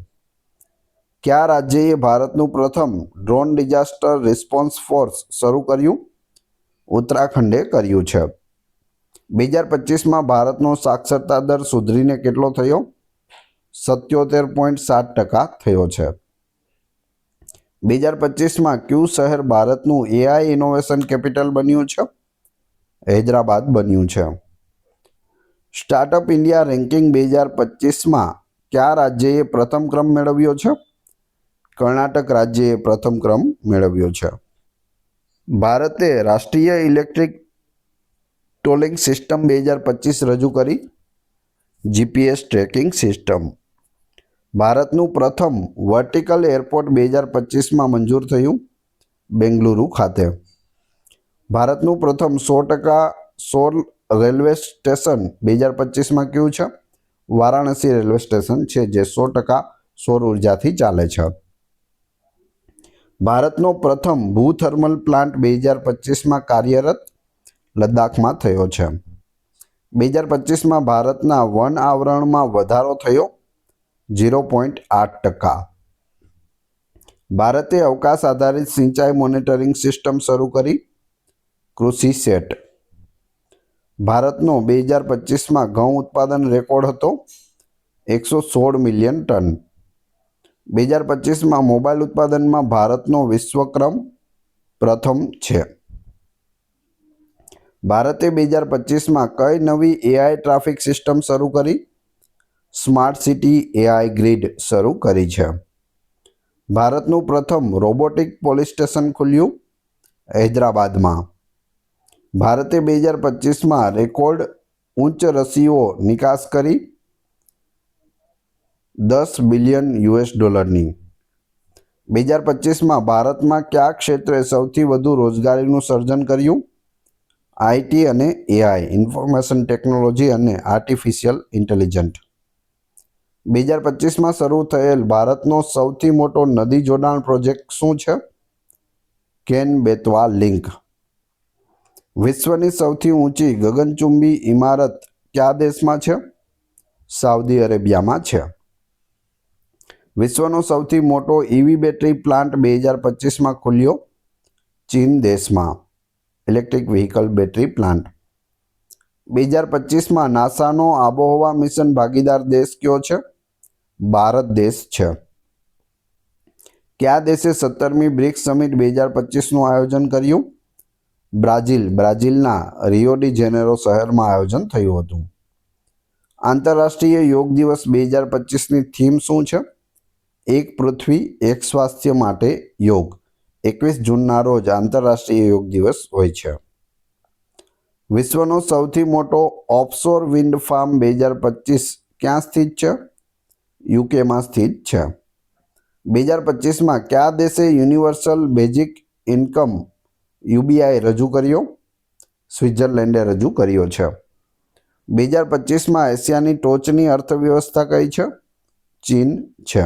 કયા રાજ્યએ ભારતનું પ્રથમ ડ્રોન ડિઝાસ્ટર રિસ્પોન્સ ફોર્સ શરૂ કર્યું? ઉત્તરાખંડે કર્યું છે. 2025માં ભારતનો સાક્ષરતા દર સુધરીને કેટલો થયો? 77.7% થયો છે. 2025માં કયું શહેર ભારતનું AI ઇનોવેશન કેપિટલ બન્યું છે? હૈદરાબાદ બન્યું છે. સ્ટાર્ટઅપ ઇન્ડિયા રેન્કિંગ 2025માં કયા રાજ્યએ પ્રથમ ક્રમ મેળવ્યો છે? કર્ણાટક રાજ્યએ પ્રથમ ક્રમ મેળવ્યો છે. ભારતે રાષ્ટ્રીય ઇલેક્ટ્રિક ટોલિંગ સિસ્ટમ 2025 રજૂ કરી. GPS tracking system. ભારતનું પ્રથમ વર્ટિકલ એરપોર્ટ 2025માં મંજૂર થયું બેંગલુરુ ખાતે. ભારતનું પ્રથમ 100% સૌર રેલવે સ્ટેશન 2025માં કયું છે? વારાણસી રેલવે સ્ટેશન છે જે 100% સૌર ઉર્જાથી ચાલે છે. ભારતનો પ્રથમ ભૂ થર્મલ પ્લાન્ટ 2025માં કાર્યરત લદ્દાખમાં થયો છે. 2025માં ભારતના વન આવરણમાં વધારો થયો 0.8%. ભારતે અવકાશ આધારિત સિંચાઈ મોનિટરિંગ સિસ્ટમ શરૂ કરી કૃષિસેટ. ભારતનો 2025માં ઘઉં ઉત્પાદન રેકોર્ડ હતો 116 મિલિયન ટન. 2025માં મોબાઈલ ઉત્પાદનમાં ભારતનો વિશ્વક્રમ પ્રથમ છે. ભારતે 2025માં કઈ નવી AI ટ્રાફિક સિસ્ટમ શરૂ કરી? સ્માર્ટ સિટી AI ગ્રીડ શરૂ કરી છે. ભારતનું પ્રથમ રોબોટિક પોલીસ સ્ટેશન ખુલ્યું હૈદરાબાદમાં. ભારતે 2025માં રેકોર્ડ ઉચ્ચ રસીઓ નિકાસ કરી $10 બિલિયન. 2025માં ભારતમાં કયા ક્ષેત્રે સૌથી વધુ રોજગારીનું સર્જન કર્યું? IT અને AI ઇન્ફોર્મેશન ટેકનોલોજી અને આર્ટિફિશિયલ ઇન્ટેલિજન્ટ. 2025માં શરૂ થયેલ ભારતનો સૌથી મોટો નદી જોડાણ પ્રોજેક્ટ શું છે? Can Betwa link. વિશ્વની સૌથી ઊંચી ગગનચુંબી ઇમારત કયા દેશમાં છે? સાઉદી અરેબિયામાં છે. વિશ્વનો સૌથી મોટો EV બેટરી પ્લાન્ટ 2025માં ખુલ્યો ચીન દેશમાં. Electric vehicle battery plant. 2025માં નાસાનો આબોહવા મિશન ભાગીદાર દેશ કયો છે? ભારત દેશ છે. કયા દેશે 17મી બ્રિક્સ સમિટ 2025નું આયોજન કર્યું? બ્રાઝિલના રિયો ડી જેનેરો શહેરમાં આયોજન થયું હતું. આંતરરાષ્ટ્રીય યોગ દિવસ 2025ની થીમ શું છે? એક પૃથ્વી એક સ્વાસ્થ્ય માટે યોગ 21 જૂનના રોજ આંતરરાષ્ટ્રીય યોગ દિવસ હોય છે. વિશ્વનો સૌથી મોટો ઓફશોર વિન્ડ ફાર્મ 2025 ક્યાં સ્થિત છે? યુકેમાં સ્થિત છે. 2025માં કયા દેશે યુનિવર્સલ બેઝિક ઇન્કમ યુબીઆઈ રજૂ કર્યો? સ્વિટ્ઝરલેન્ડે રજૂ કર્યો છે. 2025માં એશિયાની ટોચની અર્થવ્યવસ્થા કઈ છે? ચીન છે.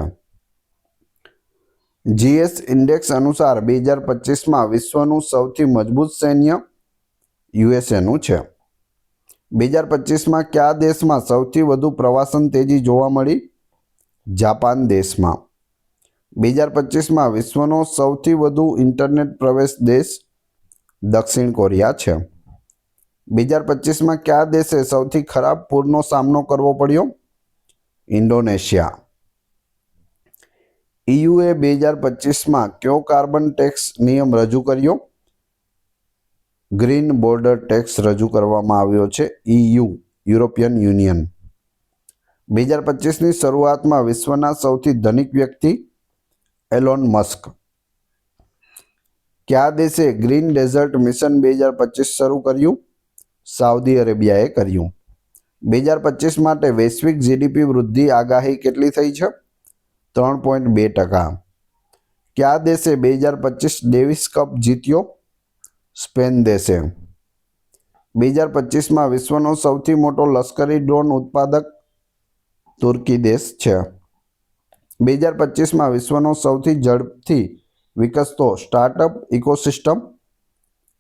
જીએસ ઇન્ડેક્સ અનુસાર 2025માં વિશ્વનું સૌથી મજબૂત સૈન્ય યુએસએનું છે. 2025માં કયા દેશમાં સૌથી વધુ પ્રવાસન તેજી જોવા મળી? જાપાન દેશમાં. 2025માં વિશ્વનો સૌથી વધુ ઇન્ટરનેટ પ્રવેશ દેશ દક્ષિણ કોરિયા છે. 2025માં કયા દેશે સૌથી ખરાબ પૂરનો સામનો કરવો પડ્યો? ઇન્ડોનેશિયા. ઈયુએ 2025માં કયો કાર્બન ટેક્સ નિયમ રજૂ કર્યો? ગ્રીન બોર્ડર ટેક્સ રજૂ કરવામાં આવ્યો છે. EU European union. 2025ની શરૂઆતમાં વિશ્વના સૌથી ધનિક વ્યક્તિ એલોન મસ્ક. કયા દેશે ગ્રીન ડેઝર્ટ મિશન 2025 શરૂ કર્યું? સાઉદી અરેબિયાએ કર્યું. 2025 માટે વૈશ્વિક જીડીપી વૃદ્ધિ આગાહી કેટલી થઈ છે? 3.2%. કયા દેશે 2025 ડેવિસ કપ જીત્યો? સ્પેન દેશે. 2025માં વિશ્વનો સૌથી મોટો લશ્કરી ડ્રોન ઉત્પાદક તુર્કી દેશ છે. 2025માં વિશ્વનો સૌથી ઝડપથી વિકસતો સ્ટાર્ટઅપ ઇકોસિસ્ટમ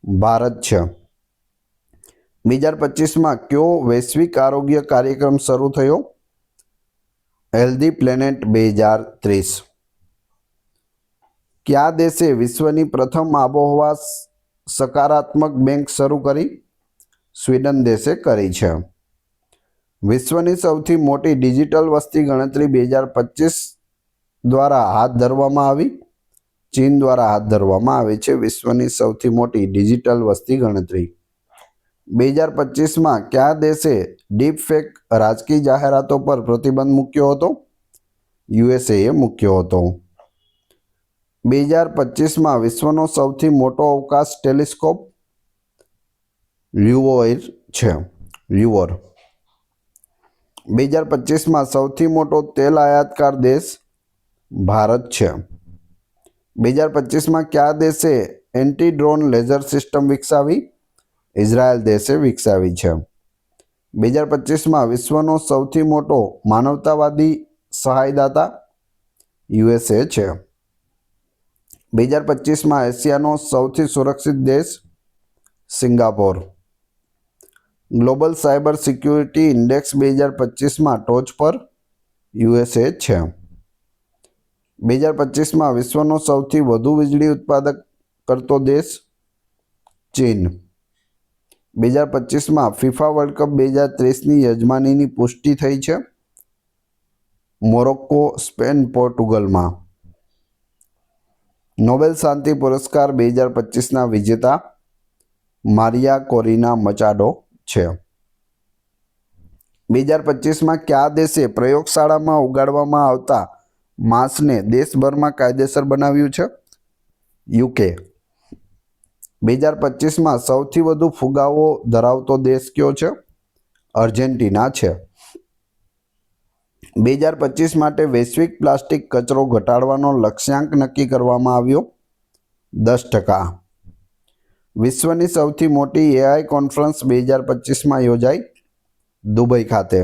ભારત છે. 2025માં કયો વૈશ્વિક આરોગ્ય કાર્યક્રમ શરૂ થયો? Healthy planet 2030. કયા દેશે વિશ્વની પ્રથમ આબોહવા સકારાત્મક બેંક શરૂ કરી? સ્વીડન દેશે કરી છે. વિશ્વની સૌથી મોટી ડિજિટલ વસ્તી ગણતરી 2025 દ્વારા હાથ ધરવામાં આવી? ચીન દ્વારા હાથ ધરવામાં આવી છે વિશ્વની સૌથી મોટી ડિજિટલ વસ્તી ગણતરી. 2025માં કયા દેશે ડીપફેક રાજકીય જાહેરાતો પર પ્રતિબંધ મૂક્યો હતો? યુએસએએ મૂક્યો હતો. 2025માં વિશ્વનો સૌથી મોટો અવકાશ ટેલિસ્કોપ લ્યુવોઇર છે. લ્યુવોર. 2025માં સૌથી મોટો તેલ આયાતકાર દેશ ભારત છે. 2025માં કયા દેશે એન્ટી ડ્રોન લેઝર સિસ્ટમ વિકસાવી? ઇઝરાયલ દેશે વિકસાવી છે. 2025માં વિશ્વનો સૌથી મોટો માનવતાવાદી સહાયદાતા યુએસએ છે. 2025માં એશિયાનો સૌથી સુરક્ષિત દેશ Singapore. Global cyber security index 2025માં ટોચ પર યુએસએ છે. 2025માં વિશ્વનો સૌથી વધુ વીજળી ઉત્પાદક કરતો દેશ ચીન. 2025માં ફિફા વર્લ્ડ કપ 2023ની યજમાનીની પુષ્ટિ થઈ છે મોરોક્કો, સ્પેન, પોર્ટુગલમાં. નોબેલ શાંતિ પુરસ્કાર 2025ના વિજેતા મારિયા કોરિના મચાડો છે. 2025માં કયા દેશે પ્રયોગશાળામાં ઉગાડવામાં આવતા માંસને દેશભરમાં કાયદેસર બનાવ્યું છે? યુકે. 2025માં સૌથી વધુ ફુગાવો ધરાવતો દેશ કયો છે? અર્જેન્ટિના છે. 2025 માટે વૈશ્વિક પ્લાસ્ટિક કચરો ઘટાડવાનો લક્ષ્યાંક નક્કી કરવામાં આવ્યો 10%. વિશ્વની સૌથી મોટી એઆઈ કોન્ફરન્સ 2025માં યોજાઈ દુબઈ ખાતે.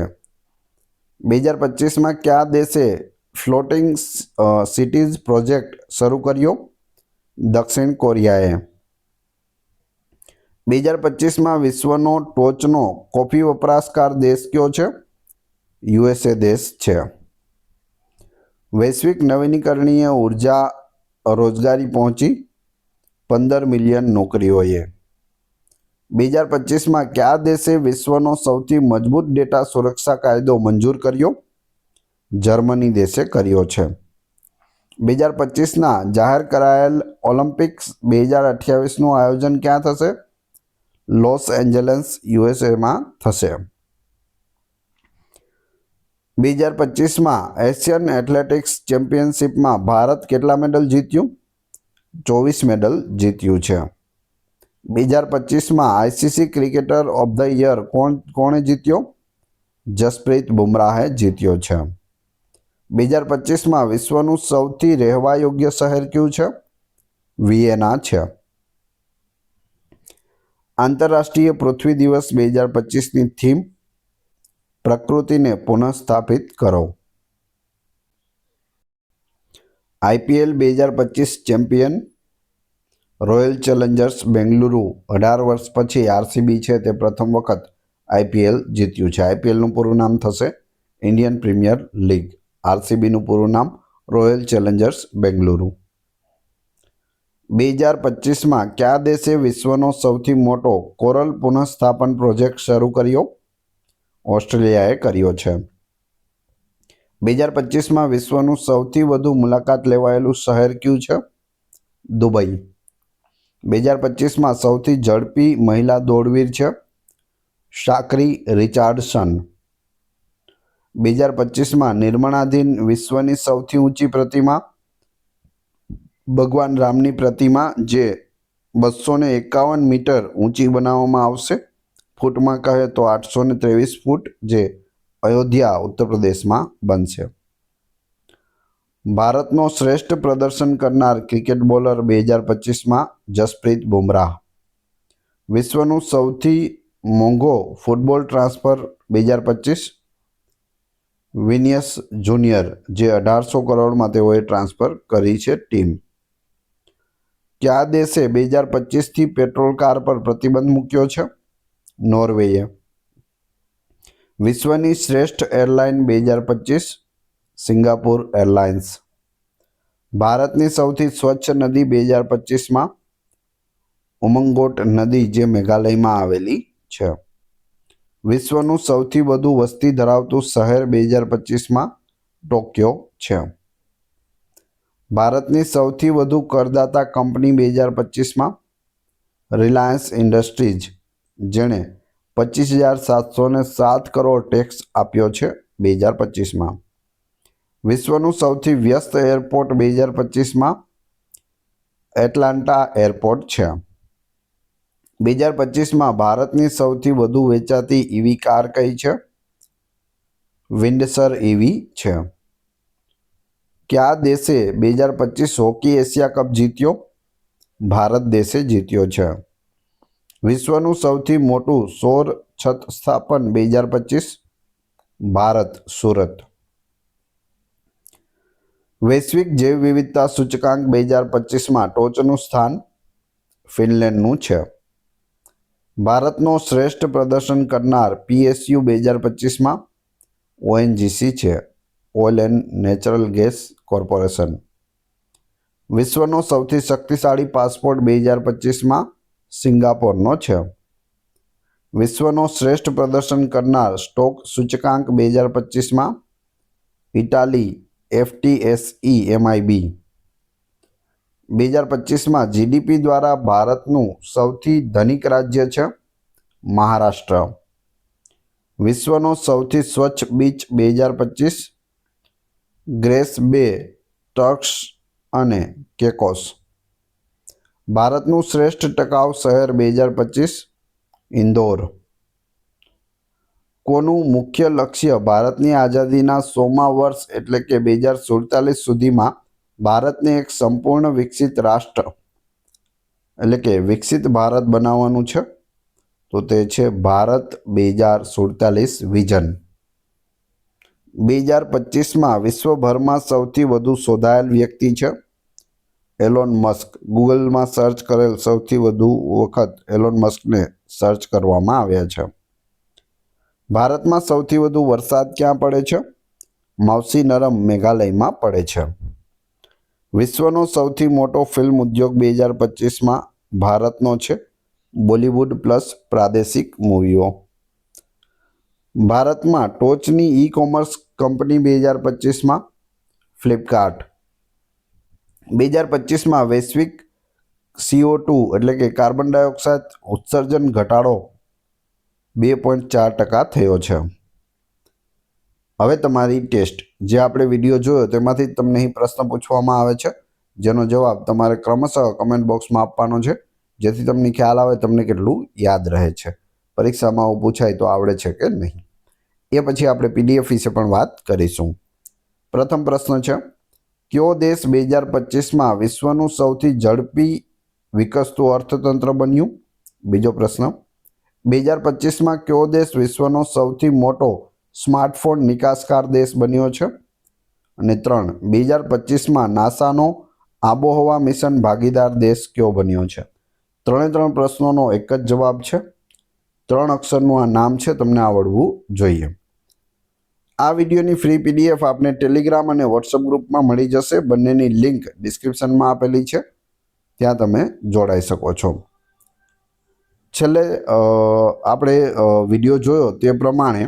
2025માં કયા દેશે ફ્લોટિંગ સિટીઝ પ્રોજેક્ટ શરૂ કર્યો? દક્ષિણ કોરિયાએ. 2025માં વિશ્વનો ટોચનો કોફી વપરાશકાર દેશ કયો છે? યુએસએ દેશ છે. વૈશ્વિક નવીનીકરણીય ઉર્જા રોજગારી પહોંચી 15 મિલિયન નોકરીઓએ. 2025માં કયા દેશે વિશ્વનો સૌથી મજબૂત ડેટા સુરક્ષા કાયદો મંજૂર કર્યો? જર્મની દેશે કર્યો છે. 2025ના જાહેર કરાયેલ ઓલિમ્પિક્સ 2028નું આયોજન ક્યાં થશે? લોસ એન્જલસ યુએસએમાં થશે. 2025માં એશિયન એથ્લેટિક્સ ચેમ્પિયનશિપમાં ભારત કેટલા મેડલ જીત્યું? 24 મેડલ જીત્યું છે. 2025માં ICC cricketer of the year કોણે જીત્યો? જસપ્રીત બુમરાહે જીત્યો છે. 2025માં વિશ્વનું સૌથી રહેવા યોગ્ય શહેર કયું છે? વિયેના છે. આંતરરાષ્ટ્રીય પૃથ્વી દિવસ 2025ની થીમ પ્રકૃતિને પુનઃસ્થાપિત કરો. IPL 2025 champion royal Challengers Bengaluru 18 વર્ષ પછી આરસીબી છે તે પ્રથમ વખત આઈપીએલ જીત્યું છે. આઈપીએલનું પૂરું નામ થશે ઇન્ડિયન પ્રીમિયર લીગ. આરસીબીનું પૂરું નામ રોયલ ચેલેન્જર્સ બેંગલુરુ. 2025માં કયા દેશે વિશ્વનો સૌથી મોટો કોરલ પુનઃસ્થાપન પ્રોજેક્ટ શરૂ કર્યો? ઓસ્ટ્રેલિયાએ કર્યો છે. 2025માં વિશ્વનું સૌથી વધુ મુલાકાત લેવાયેલું શહેર કયું છે? દુબઈ. 2025માં સૌથી ઝડપી મહિલા દોડવીર છે શાકરી રિચાર્ડસન. 2025માં નિર્માણાધીન વિશ્વની સૌથી ઊંચી પ્રતિમા ભગવાન રામની પ્રતિમા જે 251 મીટર ઊંચી બનાવવામાં આવશે. ફૂટમાં કહે તો 823 ફૂટ, જે અયોધ્યા ઉત્તર પ્રદેશમાં બનશે. ભારતનો શ્રેષ્ઠ પ્રદર્શન કરનાર ક્રિકેટ બોલર 2025માં જસપ્રીત બુમરાહ. વિશ્વનું સૌથી મોંઘો ફૂટબોલ ટ્રાન્સફર 2025 વિનિયસ જુનિયર, જે 1800 કરોડમાં તેઓએ ટ્રાન્સફર કરી છે ટીમ. કયા દેશે 2025થી પેટ્રોલ કાર પર પ્રતિબંધ મૂક્યો છે? નોર્વેએ. વિશ્વની શ્રેષ્ઠ એરલાઇન 2025 સિંગાપુર એરલાઇન્સ. ભારતની સૌથી સ્વચ્છ નદી 2025માં ઉમંગોટ નદી, જે મેઘાલયમાં આવેલી છે. વિશ્વનું સૌથી વધુ વસ્તી ધરાવતું શહેર 2025માં ટોક્યો છે. ભારતની સૌથી વધુ કરદાતા કંપની 2025માં રિલાયન્સ ઇન્ડસ્ટ્રીઝ, જેણે 25,707 કરોડ ટેક્સ આપ્યો છે 2025માં. વિશ્વનું સૌથી વ્યસ્ત એરપોર્ટ 2025માં એટલાન્ટા એરપોર્ટ છે. 2025માં ભારતની સૌથી વધુ વેચાતી ઈવી કાર કઈ છે? વિન્ડસર ઈવી છે. કયા દેશે 2025 હોકી એશિયા કપ જીત્યો? ભારત દેશે જીત્યો છે. વિશ્વનું સૌથી મોટું સૌર છત સ્થાપન 2025 ભારત, સુરત. વૈશ્વિક જૈવ વિવિધતા સૂચકાંક 2025માં ટોચનું સ્થાન ફિનલેન્ડનું છે. ભારતનો શ્રેષ્ઠ પ્રદર્શન કરનાર પીએસયુ 2025માં ઓએનજીસી છે, oil and natural gas corporation. વિશ્વનો સૌથી શક્તિશાળી પાસપોર્ટ 2025માં સિંગાપોરનો છે. વિશ્વનો શ્રેષ્ઠ પ્રદર્શન કરનાર સ્ટોક સૂચકાંક 2025માં ઇટાલી એફટીએસઈ એમઆઈબી. 2025માં જીડીપી દ્વારા ભારતનું સૌથી ધનિક રાજ્ય છે મહારાષ્ટ્ર. વિશ્વનો સૌથી સ્વચ્છ બીચ 2025 ગ્રેસ બે, ટર્ક્સ અને કેકોસ. ભારતનું શ્રેષ્ઠ ટકાઉ શહેર 2025 ઇન્દોર. કોનું મુખ્ય લક્ષ્ય ભારતની આઝાદીના 100મા વર્ષ એટલે કે 2047 સુધીમાં ભારતને એક સંપૂર્ણ વિકસિત રાષ્ટ્ર એટલે કે વિકસિત ભારત બનાવવાનું છે? તો તે છે ભારત 2047 વિઝન. 2025માં વિશ્વભરમાં સૌથી વધુ શોધાયેલ વ્યક્તિ છે એલોન મસ્ક. ગૂગલમાં સર્ચ કરેલ સૌથી વધુ વખત એલોન મસ્કને સર્ચ કરવામાં આવ્યા છે. ભારતમાં સૌથી વધુ વરસાદ ક્યાં પડે છે? માવસીનરમ, મેઘાલયમાં પડે છે. વિશ્વનો સૌથી મોટો ફિલ્મ ઉદ્યોગ 2025માં ભારતનો છે બોલિવૂડ પ્લસ પ્રાદેશિક મૂવીઓ. ભારતમાં ટોચની ઈ કોમર્સ કંપની 2025માં ફ્લિપકાર્ટ. 2025માં વૈશ્વિક CO2 એટલે કે કાર્બન ડાયોક્સાઇડ ઉત્સર્જન ઘટાડો 2.4% થયો છે. હવે તમારી ટેસ્ટ, જે આપણે વિડીયો જોયો તેમાંથી તમને અહીં પ્રશ્ન પૂછવામાં આવે છે, જેનો જવાબ તમારે ક્રમશઃ કમેન્ટ બોક્સમાં આપવાનો છે, જેથી તમને ખ્યાલ આવે તમને કેટલું યાદ રહે છે, પરીક્ષામાં આવું પૂછાય તો આવડે છે કે નહીં. એ પછી આપણે પીડીએફ વિશે પણ વાત કરીશું. પ્રથમ પ્રશ્ન છે, કયો દેશ 2025માં વિશ્વનું સૌથી ઝડપી વિકસતું અર્થતંત્ર બન્યું? બીજો પ્રશ્ન, 2025માં કયો દેશ વિશ્વનો સૌથી મોટો સ્માર્ટફોન નિકાસકાર દેશ બન્યો છે? અને 3, 2025માં નાસાનો આબોહવા મિશન ભાગીદાર દેશ કયો બન્યો છે? ત્રણે પ્રશ્નોનો એક જ જવાબ છે. 3 અક્ષરનું આ નામ છે, તમને આવડવું જોઈએ. આ વિડીયોની ફ્રી પીડીએફ આપને ટેલિગ્રામ અને વોટ્સઅપ ગ્રુપમાં મળી જશે. બંનેની લિંક ડિસ્ક્રિપ્શનમાં આપેલી છે, ત્યાં તમે જોડાઈ શકો છો. છેલ્લે આપણે વિડીયો જોયો તે પ્રમાણે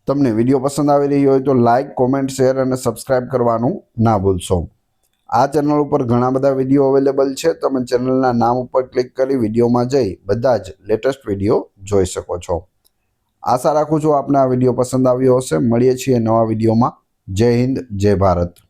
તમને વિડીયો પસંદ આવી રહ્યો હોય તો લાઇક, કોમેન્ટ, શેર અને સબસ્ક્રાઈબ કરવાનું ના ભૂલશો. આ ચેનલ ઉપર ઘણા બધા વિડીયો અવેલેબલ છે. તમે ચેનલના નામ ઉપર ક્લિક કરી વિડીયોમાં જઈ બધા જ લેટેસ્ટ વિડીયો જોઈ શકો છો. આશા રાખું છું આપને આ વિડીયો પસંદ આવ્યો હશે. મળીએ છીએ નવા વિડીયોમાં. જય હિન્દ, જય ભારત.